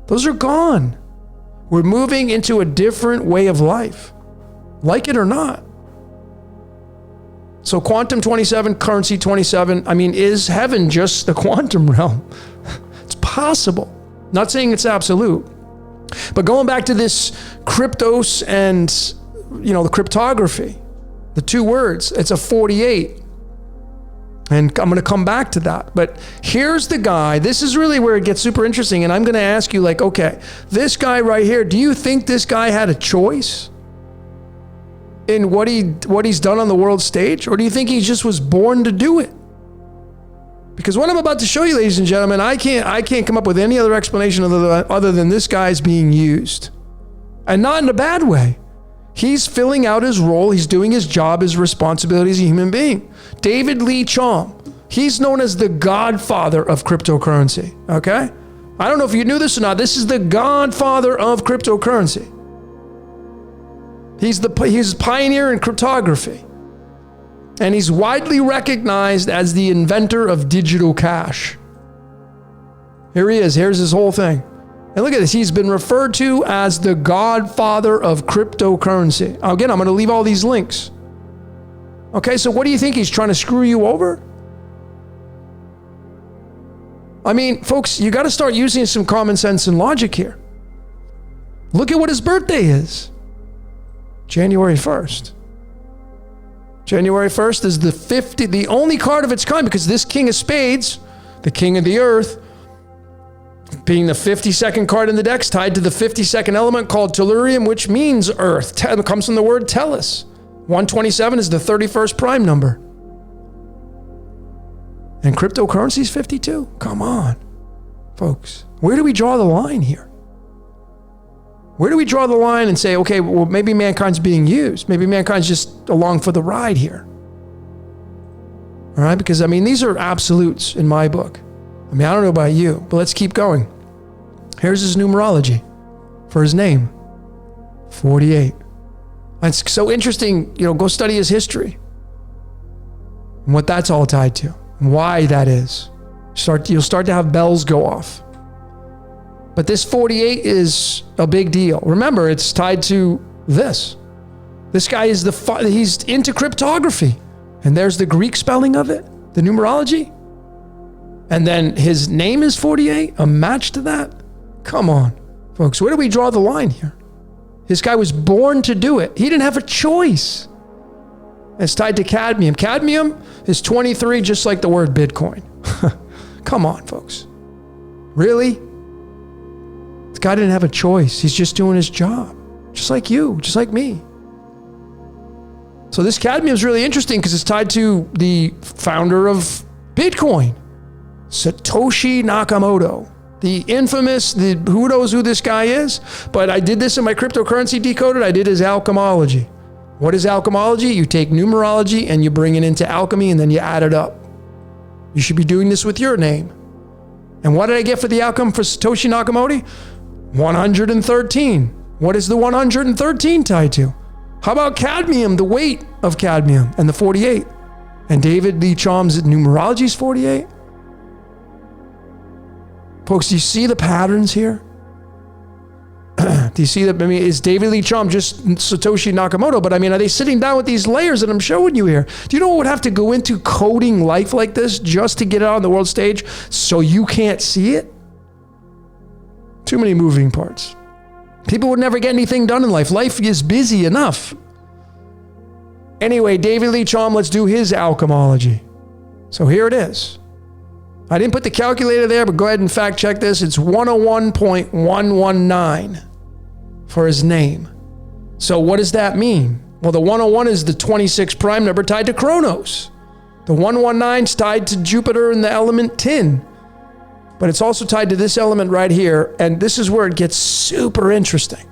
Those are gone. We're moving into a different way of life, like it or not. So quantum 27, currency 27, I mean, is heaven just the quantum realm? It's possible. Not saying it's absolute. But going back to this cryptos and, the cryptography, the two words, it's a 48. And I'm going to come back to that. But here's the guy. This is really where it gets super interesting. And I'm going to ask you, okay, this guy right here, do you think this guy had a choice in what he's done on the world stage? Or do you think he just was born to do it? Because what I'm about to show you, ladies and gentlemen, I can't come up with any other explanation other than this guy's being used. And not in a bad way. He's filling out his role. He's doing his job, his responsibility as a human being. David Lee Chom, he's known as the godfather of cryptocurrency, okay? I don't know if you knew this or not. This is the godfather of cryptocurrency. He's a pioneer in cryptography. And he's widely recognized as the inventor of digital cash. Here he is. Here's his whole thing. And look at this. He's been referred to as the godfather of cryptocurrency. Again, I'm going to leave all these links. Okay, so what do you think? He's trying to screw you over? I mean, folks, you got to start using some common sense and logic here. Look at what his birthday is. January 1st. January 1st is the only card of its kind, because this King of Spades, the King of the Earth, being the 52nd card in the deck, tied to the 52nd element called tellurium, which means earth. It comes from the word tellus. 127 is the 31st prime number. And cryptocurrency is 52. Come on, folks. Where do we draw the line here? Where do we draw the line and say, okay, well, maybe mankind's being used. Maybe mankind's just along for the ride here. All right? Because, these are absolutes in my book. I don't know about you, but let's keep going. Here's his numerology for his name, 48. It's so interesting, go study his history and what that's all tied to and why that is. You'll start to have bells go off. But this 48 is a big deal. Remember, it's tied to this. This guy is he's into cryptography. And there's the Greek spelling of it, the numerology. And then his name is 48, a match to that. Come on, folks, where do we draw the line here? This guy was born to do it. He didn't have a choice. It's tied to cadmium. Cadmium is 23, just like the word Bitcoin. Come on, folks. Really? This guy didn't have a choice. He's just doing his job. Just like you, just like me. So this cadmium is really interesting because it's tied to the founder of Bitcoin, Satoshi Nakamoto. The infamous, who knows who this guy is? But I did this in my cryptocurrency decoded. I did his alchemology. What is alchemology? You take numerology and you bring it into alchemy and then you add it up. You should be doing this with your name. And what did I get for the outcome for Satoshi Nakamoto? 113. What is the 113 tied to? How about cadmium, the weight of cadmium, and the 48? And David Lee Chom's numerology is 48? Folks, do you see the patterns here? Do you see that? I mean, is David Lee Chom just Satoshi Nakamoto? But I mean, are they sitting down with these layers that I'm showing you here? Do you know what would have to go into coding life like this just to get it out on the world stage so you can't see it? Too many moving parts. People would never get anything done in life. Life is busy enough. Anyway, David Lee Chom, let's do his alchemology. So here it is. I didn't put the calculator there, but go ahead and fact check this. It's 101.119 for his name. So what does that mean? Well, the 101 is the 26 prime number tied to Chronos. The 119 is tied to Jupiter and the element tin. But it's also tied to this element right here, and this is where it gets super interesting.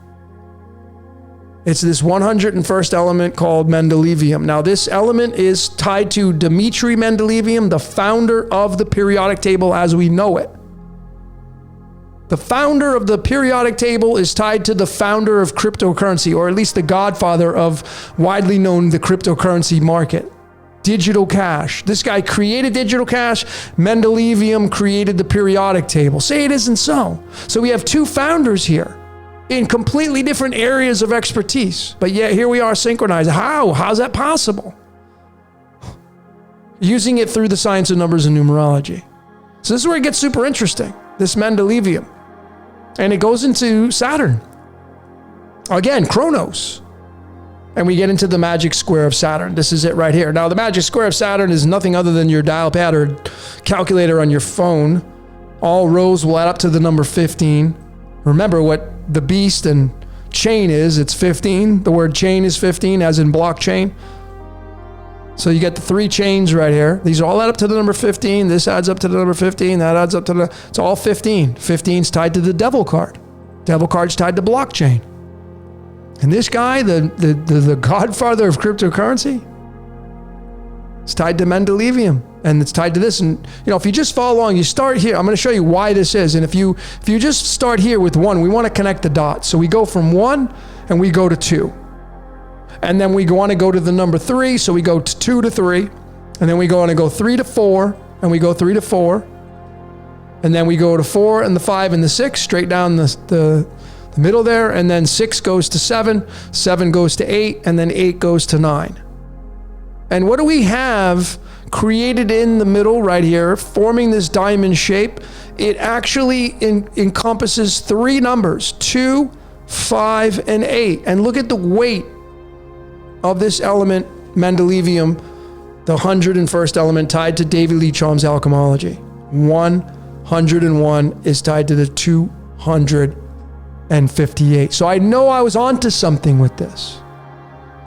It's this 101st element called Mendelevium. Now, this element is tied to Dmitry Mendelevium, the founder of the periodic table as we know it. The founder of the periodic table is tied to the founder of cryptocurrency, or at least the godfather of widely known the cryptocurrency market. Digital cash. This guy created digital cash. Mendelevium created the periodic table. Say it isn't so. So we have two founders here in completely different areas of expertise, but yet here we are synchronized. How's that possible? Using it through the science of numbers and numerology. So this is where it gets super interesting, this Mendelevium. And it goes into Saturn. Again, Chronos. And we get into the magic square of Saturn. This is it right here. Now, the magic square of Saturn is nothing other than your dial pad or calculator on your phone. All rows will add up to the number 15. Remember what the beast and chain is. It's 15. The word chain is 15, as in blockchain. So you get the three chains right here. These all add up to the number 15. This adds up to the number 15. That adds up to it's all 15. 15 is tied to the devil card. Devil card's tied to blockchain. And this guy, the godfather of cryptocurrency, is tied to Mendelevium, and it's tied to this. And if you just follow along, you start here. I'm going to show you why this is. And if you just start here with 1, we want to connect the dots. So we go from 1 and we go to 2, and then we want to go to the number 3. So we go to 2 to 3, and then we go on and go 3 to 4, and we go 3 to 4, and then we go to 4 and the 5 and the 6 straight down the middle there, and then 6 goes to 7, 7 goes to 8, and then 8 goes to 9. And what do we have created in the middle right here, forming this diamond shape? It actually encompasses 3 numbers, 2, 5, and 8. And look at the weight of this element, Mendelevium, the 101st element tied to David Lee Chom's alchemology. 101 is tied to the 258. So I know I was onto something with this.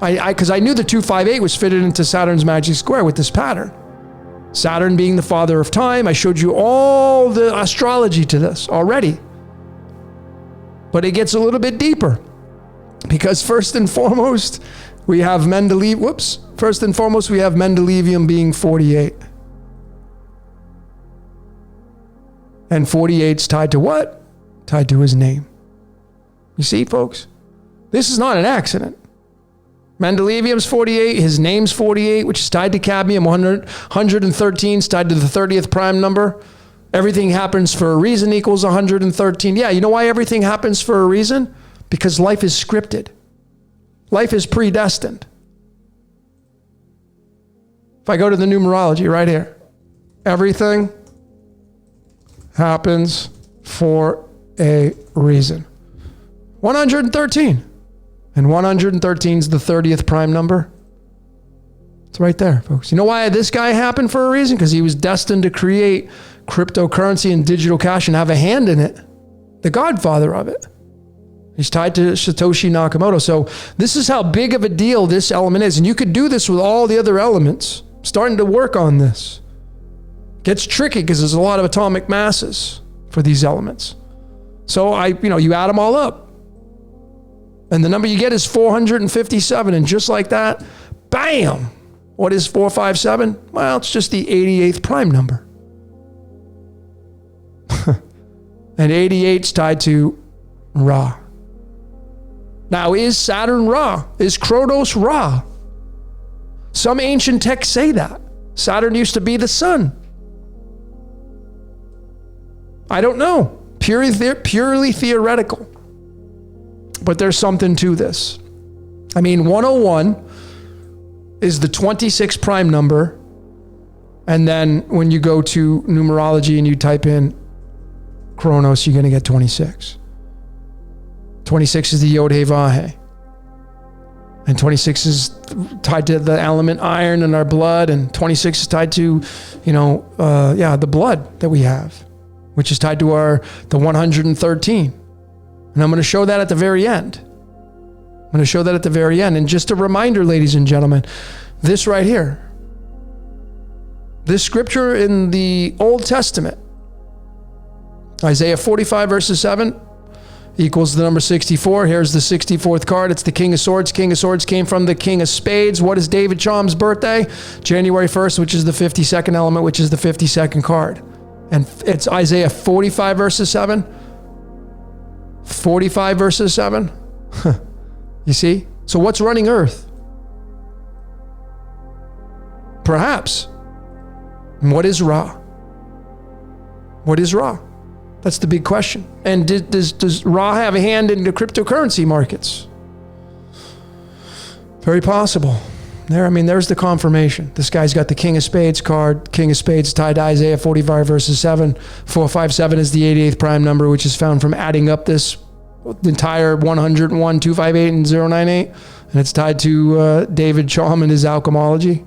Because I knew the 258 was fitted into Saturn's magic square with this pattern. Saturn being the father of time. I showed you all the astrology to this already. But it gets a little bit deeper. Because first and foremost, we have Mendelevium being 48. And 48's tied to what? tied to his name. You see, folks? This is not an accident. Mendelevium's 48, his name's 48, which is tied to cadmium. 113 is tied to the 30th prime number. Everything happens for a reason equals 113. Yeah, you know why everything happens for a reason? Because life is scripted. Life is predestined. If I go to the numerology right here, everything happens for a reason. 113. And 113 is the 30th prime number. It's right there, folks. You know why this guy happened for a reason? Because he was destined to create cryptocurrency and digital cash and have a hand in it. The godfather of it. He's tied to Satoshi Nakamoto. So this is how big of a deal this element is. And you could do this with all the other elements. Starting to work on this. Gets tricky because there's a lot of atomic masses for these elements. So you add them all up. And the number you get is 457. And just like that, bam! What is 457? Well, it's just the 88th prime number. And 88's tied to Ra. Now, is Saturn Ra? Is Kronos Ra? Some ancient texts say that. Saturn used to be the sun. I don't know. Purely theoretical. But there's something to this. 101 is the 26 prime number. And then when you go to numerology and you type in Kronos, you're going to get 26. 26 is the Yod-Heh-Vah-Heh. And 26 is tied to the element iron in our blood. And 26 is tied to, the blood that we have, which is tied to the 113. And I'm going to show that at the very end. And just a reminder, ladies and gentlemen, this right here, this scripture in the Old Testament, Isaiah 45 verses 7 equals the number 64. Here's the 64th card. It's the King of Swords. King of Swords came from the King of Spades. What is David Chaum's birthday? January 1st, which is the 52nd element, which is the 52nd card. And it's Isaiah 45 verses 7. 45 verses 7. You see? So what's running Earth? Perhaps. And what is Ra? What is Ra? That's the big question. And does Ra have a hand in the cryptocurrency markets? Very possible. There's the confirmation. This guy's got the King of Spades card. King of Spades tied to Isaiah 45 verses 7. 457 is the 88th prime number, which is found from adding up this entire 101, 258, and 098. And it's tied to David Chaum and his alchemology.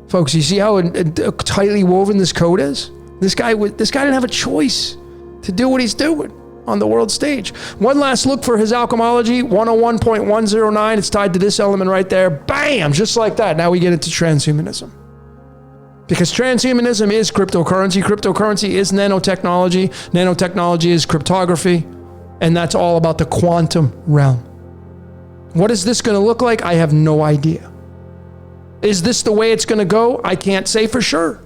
Folks, you see how tightly woven this code is? This guy didn't have a choice to do what he's doing on the world stage. One last look for his alchemology, 101.109. It's tied to this element right there. Bam! Just like that. Now we get into transhumanism. Because transhumanism is cryptocurrency. Cryptocurrency is nanotechnology. Nanotechnology is cryptography. And that's all about the quantum realm. What is this going to look like? I have no idea. Is this the way it's going to go? I can't say for sure.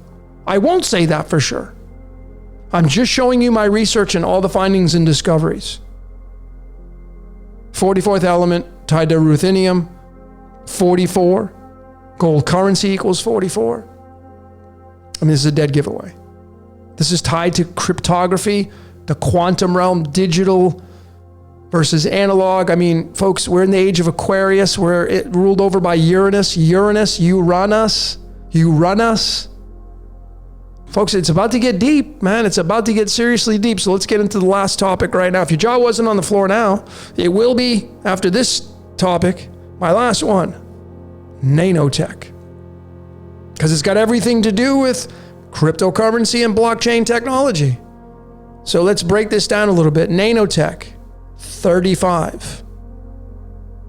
I won't say that for sure. I'm just showing you my research and all the findings and discoveries. 44th element tied to ruthenium, 44. Gold currency equals 44. This is a dead giveaway. This is tied to cryptography, the quantum realm, digital versus analog. Folks, we're in the age of Aquarius. We're ruled over by Uranus. Uranus, you run us. Folks, it's about to get deep, man. It's about to get seriously deep. So let's get into the last topic right now. If your jaw wasn't on the floor now, it will be after this topic, my last one, nanotech. Because it's got everything to do with cryptocurrency and blockchain technology. So let's break this down a little bit. Nanotech, 35.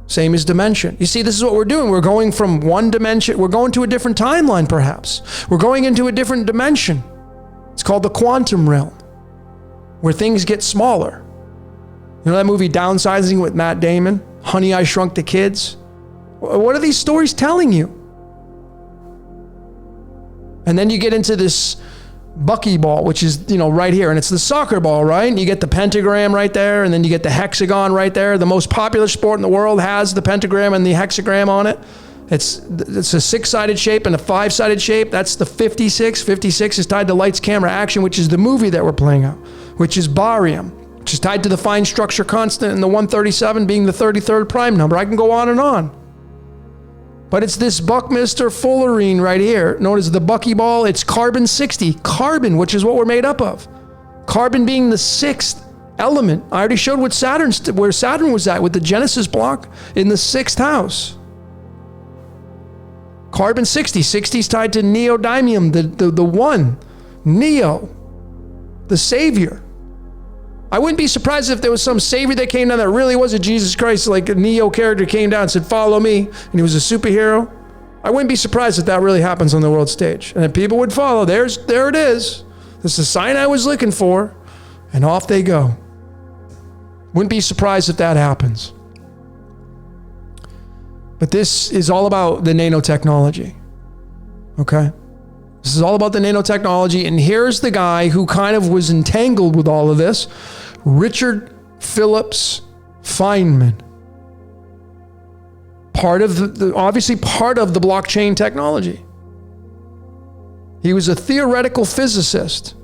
Same as dimension. You see, this is what we're doing. We're going from one dimension. We're going to a different timeline, perhaps. We're going into a different dimension. It's called the quantum realm, where things get smaller. You know that movie Downsizing with Matt Damon? Honey, I Shrunk the Kids? What are these stories telling you? And then you get into this buckyball, which is, right here. And it's the soccer ball, right? And you get the pentagram right there, and then you get the hexagon right there. The most popular sport in the world has the pentagram and the hexagram on it. It's a 6-sided shape and a 5-sided shape. That's the 56. 56 is tied to lights, camera, action, which is the movie that we're playing out, which is barium, which is tied to the fine structure constant, and the 137 being the 33rd prime number. I can go on and on. But it's this Buckminster fullerene right here, known as the buckyball. It's carbon 60. Carbon, which is what we're made up of. Carbon being the 6th element. I already showed where Saturn was at with the Genesis block in the 6th house. Carbon 60. 60 is tied to neodymium, the one. Neo, the savior. I wouldn't be surprised if there was some savior that came down that really was a Jesus Christ, like a Neo character came down and said, follow me, and he was a superhero. I wouldn't be surprised if that really happens on the world stage. And if people would follow, there it is. This is the sign I was looking for, and off they go. Wouldn't be surprised if that happens. But this is all about the nanotechnology, okay? This is all about the nanotechnology, and here's the guy who kind of was entangled with all of this, Richard Phillips Feynman. Obviously part of the blockchain technology. He was a theoretical physicist,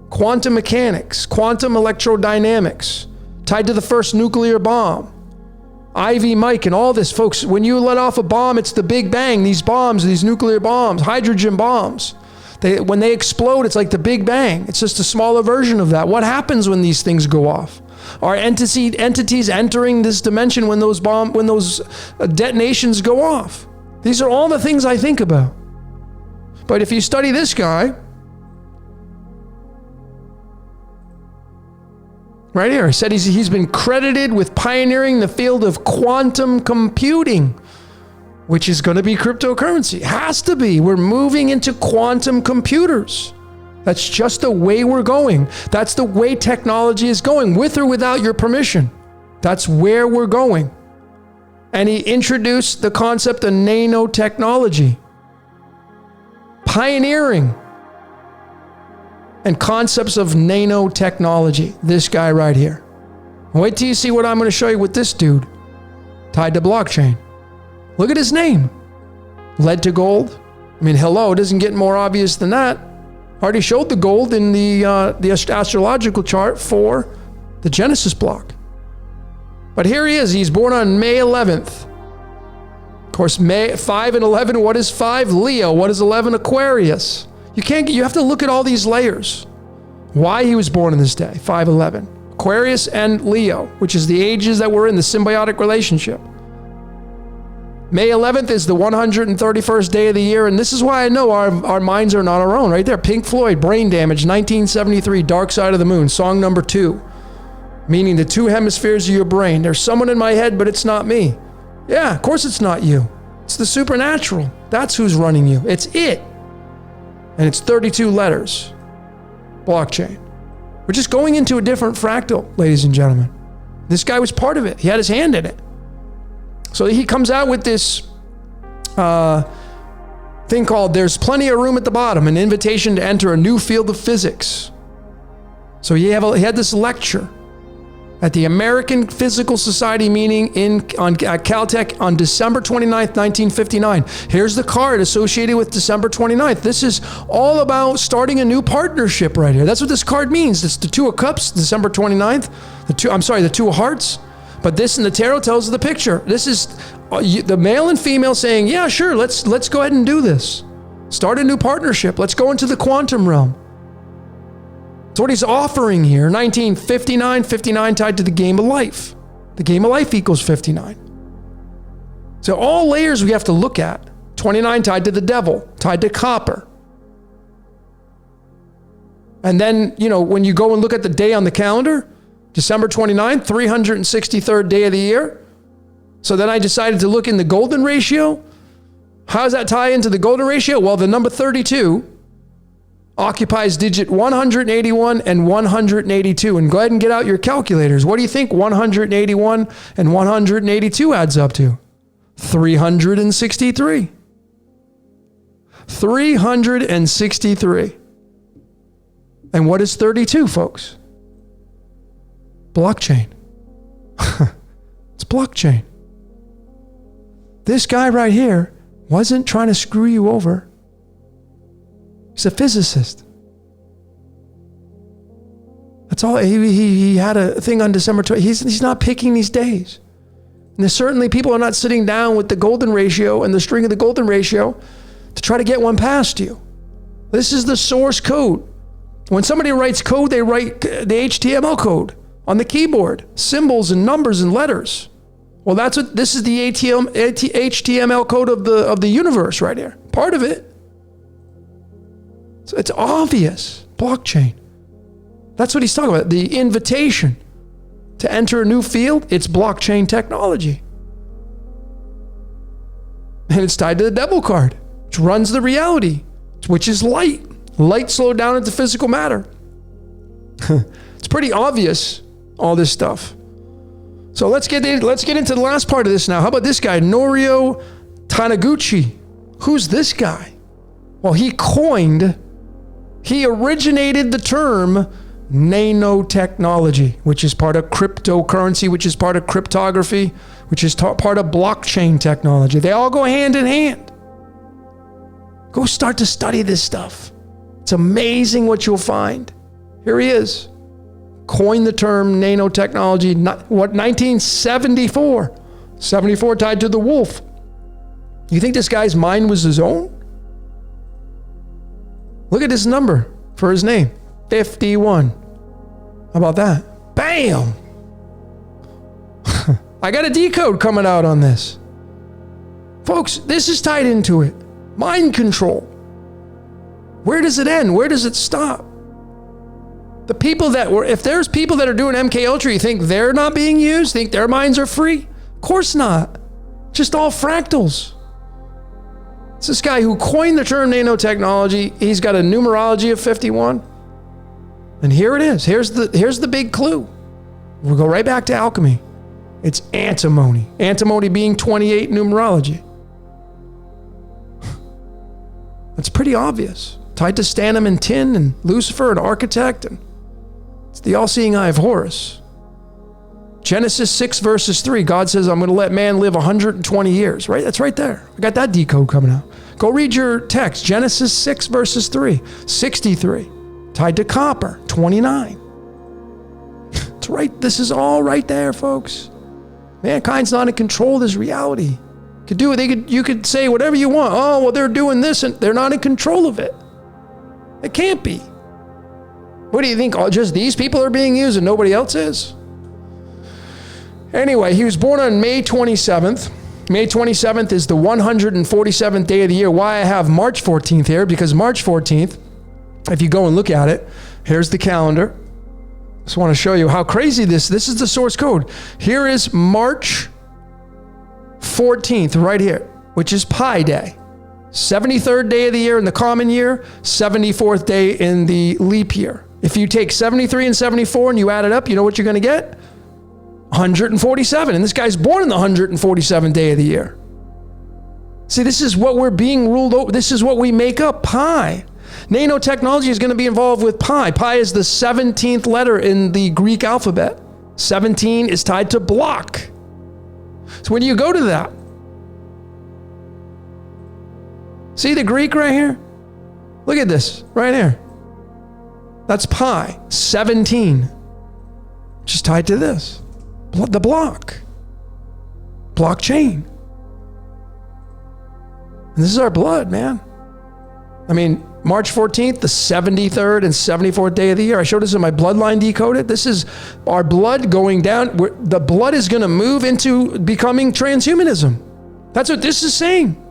quantum mechanics, quantum electrodynamics, tied to the first nuclear bomb. Ivy Mike and all this, folks, when you let off a bomb, it's the Big Bang. These bombs, these nuclear bombs, hydrogen bombs, when they explode, it's like the Big Bang. It's just a smaller version of that. What happens when these things go off? Are entities entering this dimension when those detonations go off? These are all the things I think about. But if you study this guy, right here, he said he's been credited with pioneering the field of quantum computing, which is going to be cryptocurrency. Has to be. We're moving into quantum computers. That's just the way we're going. That's the way technology is going, with or without your permission. That's where we're going. And he introduced the concept of nanotechnology. Pioneering and concepts of nanotechnology. This guy right here. Wait till you see what I'm going to show you with this dude tied to blockchain. Look at his name. Lead to gold. I mean, hello, it doesn't get more obvious than that. I already showed the gold in the astrological chart for the Genesis block. But here he is. He's born on May 11th. Of course, 5 and 11, what is 5? Leo. What is 11? Aquarius. You have to look at all these layers. Why he was born in this day, 5/11. Aquarius and Leo, which is the ages that we're in, the symbiotic relationship. May 11th is the 131st day of the year, and this is why I know our minds are not our own. Right there, Pink Floyd, Brain Damage, 1973, Dark Side of the Moon, song number 2. Meaning the 2 hemispheres of your brain. There's someone in my head, but it's not me. Yeah, of course it's not you. It's the supernatural. That's who's running you. It's it. And it's 32 letters. Blockchain. We're just going into a different fractal, ladies and gentlemen. This guy was part of it. He had his hand in it. So he comes out with this thing called There's Plenty of Room at the Bottom, an invitation to enter a new field of physics. So he had this lecture at the American Physical Society meeting at Caltech on December 29th, 1959. Here's the card associated with December 29th. This is all about starting a new partnership right here. That's what this card means. It's the 2 of Cups, December 29th. The 2 of Hearts. But this in the tarot tells the picture. This is the male and female saying, yeah, sure, let's go ahead and do this. Start a new partnership. Let's go into the quantum realm. That's what he's offering here. 1959, 59 tied to the game of life. The game of life equals 59. So all layers we have to look at. 29 tied to the devil, tied to copper. And then, when you go and look at the day on the calendar, December 29th, 363rd day of the year. So then I decided to look in the golden ratio. How does that tie into the golden ratio? Well, the number 32 occupies digit 181 and 182. And go ahead and get out your calculators. What do you think 181 and 182 adds up to? 363. 363. And what is 32, folks? Blockchain. It's blockchain. This guy right here wasn't trying to screw you over. He's a physicist. That's all. He had a thing on December 20. He's not picking these days. And there's certainly people are not sitting down with the golden ratio and the string of the golden ratio to try to get one past you. This is the source code. When somebody writes code, they write the HTML code on the keyboard, symbols and numbers and letters. Well, this is the HTML code of the universe right here. Part of it. So it's obvious. Blockchain. That's what he's talking about. The invitation to enter a new field, it's blockchain technology. And it's tied to the devil card, which runs the reality, which is light. Light slowed down into physical matter. It's pretty obvious, all this stuff. So let's get into the last part of this now. How about this guy, Norio Taniguchi? Who's this guy? Well, he originated the term nanotechnology, which is part of cryptocurrency, which is part of cryptography, which is part of blockchain technology. They all go hand in hand. Go start to study this stuff. It's amazing what you'll find. Here he is. Coined the term nanotechnology, 1974. 74 tied to the wolf. You think this guy's mind was his own? Look at this number for his name. 51. How about that? Bam! I got a decode coming out on this. Folks, this is tied into it. Mind control. Where does it end? Where does it stop? The people if there's people that are doing MK Ultra, you think they're not being used? Think their minds are free? Of course not. Just all fractals. It's this guy who coined the term nanotechnology. He's got a numerology of 51. And here it is. Here's the big clue. We'll go right back to alchemy. It's antimony. Antimony being 28 numerology. That's pretty obvious. Tied to stannum and tin and Lucifer and architect. And it's the all-seeing eye of Horus. Genesis 6 verses 3. God says, I'm going to let man live 120 years. Right? That's right there. I got that decode coming out. Go read your text. Genesis 6 verses 3. 63. Tied to copper, 29. It's right. This is all right there, folks. Mankind's not in control of this reality. You could say whatever you want. Oh, well, they're doing this and they're not in control of it. It can't be. What do you think? Oh, just these people are being used and nobody else is? Anyway, he was born on May 27th. May 27th is the 147th day of the year. Why I have March 14th here? Because March 14th, if you go and look at it, here's the calendar. Just want to show you how crazy this is the source code. Here is March 14th right here, which is Pi Day. 73rd day of the year in the common year, 74th day in the leap year. If you take 73 and 74 and you add it up, you know what you're going to get? 147. And this guy's born in the 147th day of the year. See, this is what we're being ruled over. This is what we make up, pi. Nanotechnology is going to be involved with pi. Pi is the 17th letter in the Greek alphabet. 17 is tied to block. So when you go to that, see the Greek right here? Look at this right here. That's pi, 17, which is tied to this, the blockchain. And this is our blood, man. I mean, March 14th, the 73rd and 74th day of the year. I showed this in my bloodline decoded. This is our blood going down. The blood is going to move into becoming transhumanism. That's what this is saying.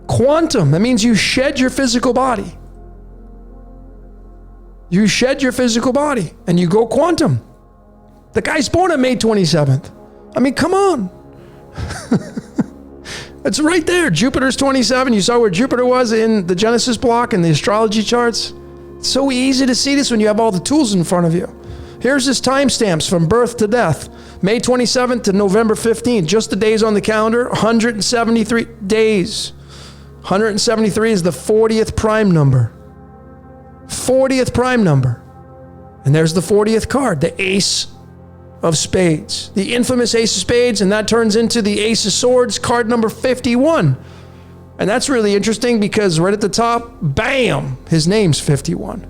Quantum. That means you shed your physical body. You shed your physical body and you go quantum. The guy's born on May 27th. I mean, come on. It's right there. Jupiter's 27. You saw where Jupiter was in the Genesis block and the astrology charts. It's so easy to see this when you have all the tools in front of you. Here's his timestamps from birth to death. May 27th to November 15th. Just the days on the calendar. 173 days. 173 is the 40th prime number. 40th prime number. And there's the 40th card, the Ace of Spades. The infamous Ace of Spades, and that turns into the Ace of Swords, card number 51. And that's really interesting because right at the top, bam, his name's 51.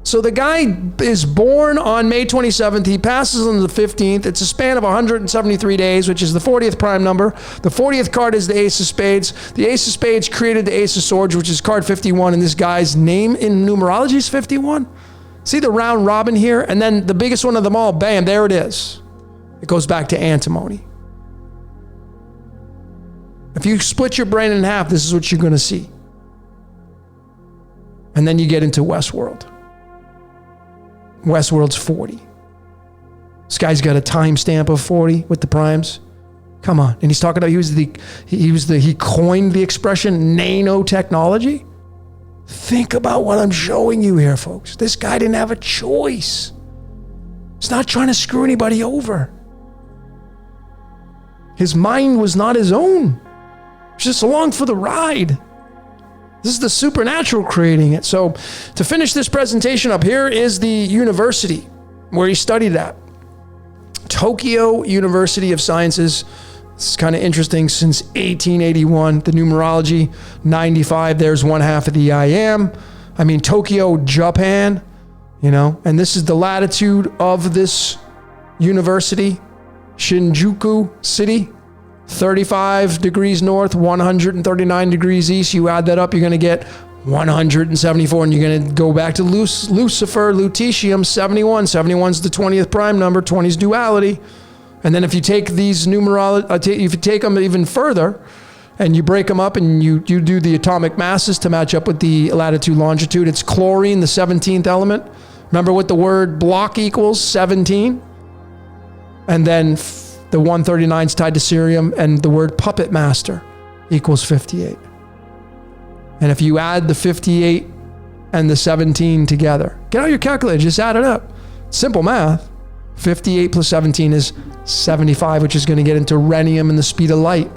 So the guy is born on May 27th. He passes on the 15th. It's a span of 173 days, which is the 40th prime number. The 40th card is the Ace of Spades. The Ace of Spades created the Ace of Swords, which is card 51, and this guy's name in numerology is 51. See the round robin here? And then the biggest one of them all, bam, there it is. It goes back to antimony. If you split your brain in half, this is what you're going to see. And then you get into Westworld. Westworld's 40. This guy's got a timestamp of 40 with the primes. Come on. And he's talking about he coined the expression nanotechnology. Think about what I'm showing you here, folks. This guy didn't have a choice. He's not trying to screw anybody over. His mind was not his own. He's just along for the ride. This is the supernatural creating it. So to finish this presentation up, here is the university where he studied at. Tokyo University of Sciences. It's kind of interesting. Since 1881, the numerology, 95, there's one half of the I am. I mean, Tokyo, Japan, you know, and this is the latitude of this university, Shinjuku City. 35 degrees north, 139 degrees east. You add that up, you're going to get 174, and you're going to go back to Lucifer, lutetium, 71. 71's the 20th prime number, 20's duality. And then if you take these if you take them even further, and you break them up and you do the atomic masses to match up with the latitude, longitude, it's chlorine, the 17th element. Remember what the word block equals, 17. And then the 139 is tied to cerium, and the word puppet master equals 58. And if you add the 58 and the 17 together, get out your calculator, just add it up. Simple math. 58 plus 17 is 75, which is going to get into rhenium and the speed of light.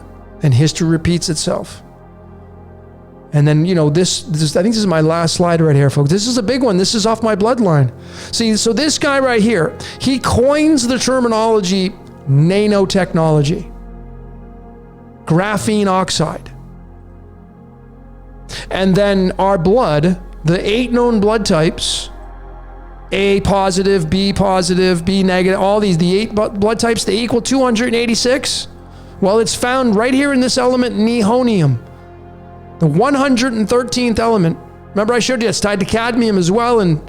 And history repeats itself. And then, you know, this I think this is my last slide right here, folks. This is a big one. This is off my bloodline. See, so this guy right here, he coins the terminology nanotechnology, graphene oxide. And then our blood, the 8 known blood types, A positive, B negative, all these, the 8 blood types, they equal 286. Well, it's found right here in this element, nihonium, the 113th element. Remember I showed you it's tied to cadmium as well, and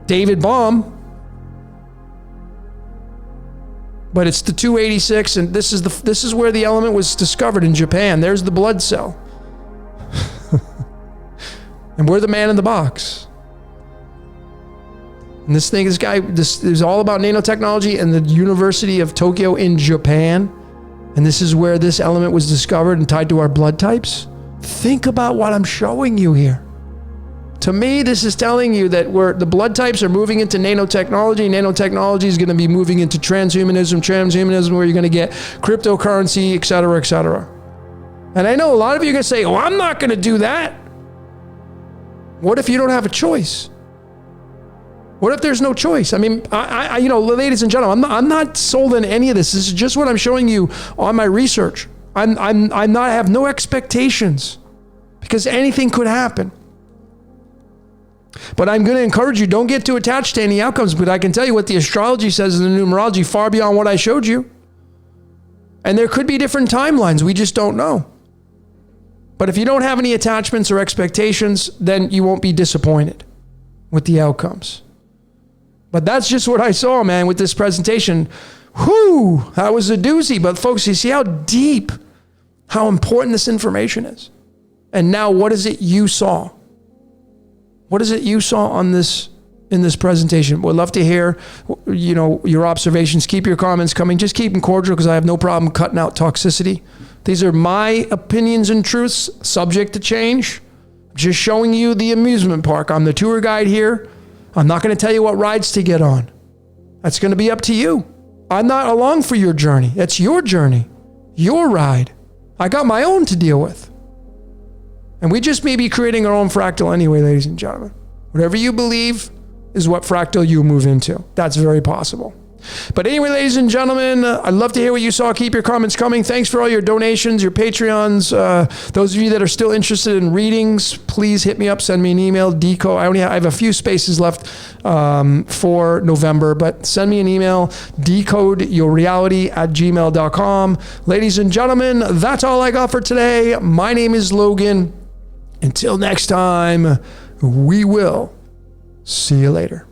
David Bohm. But it's the 286, and this is where the element was discovered in Japan. There's the blood cell. And we're the man in the box. And this is all about nanotechnology and the University of Tokyo in Japan. And this is where this element was discovered and tied to our blood types. Think about what I'm showing you here. To me, this is telling you that the blood types are moving into nanotechnology. Nanotechnology is going to be moving into transhumanism, where you're going to get cryptocurrency, et cetera, et cetera. And I know a lot of you are going to say, oh, I'm not going to do that. What if you don't have a choice? What if there's no choice? I mean, I you know, ladies and gentlemen, I'm not sold on any of this. This is just what I'm showing you on my research. I have no expectations because anything could happen. But I'm going to encourage you, don't get too attached to any outcomes, but I can tell you what the astrology says in the numerology far beyond what I showed you. And there could be different timelines. We just don't know. But if you don't have any attachments or expectations, then you won't be disappointed with the outcomes. But that's just what I saw, man, with this presentation. Whew, that was a doozy. But folks, you see how deep, how important this information is. And now what is it you saw? What is it you saw in this presentation? We'd love to hear, you know, your observations. Keep your comments coming. Just keep them cordial because I have no problem cutting out toxicity. These are my opinions and truths, subject to change. Just showing you the amusement park. I'm the tour guide here. I'm not going to tell you what rides to get on. That's going to be up to you. I'm not along for your journey. That's your journey, your ride. I got my own to deal with. And we just may be creating our own fractal anyway, ladies and gentlemen. Whatever you believe, is what fractal you move into. That's very possible. But anyway, ladies and gentlemen, I'd love to hear what you saw. Keep your comments coming. Thanks for all your donations, your Patreons. Those of you that are still interested in readings, please hit me up. Send me an email. I have a few spaces left for November, but send me an email. decodeyourreality@gmail.com. Ladies and gentlemen, that's all I got for today. My name is Logan. Until next time, we will see you later.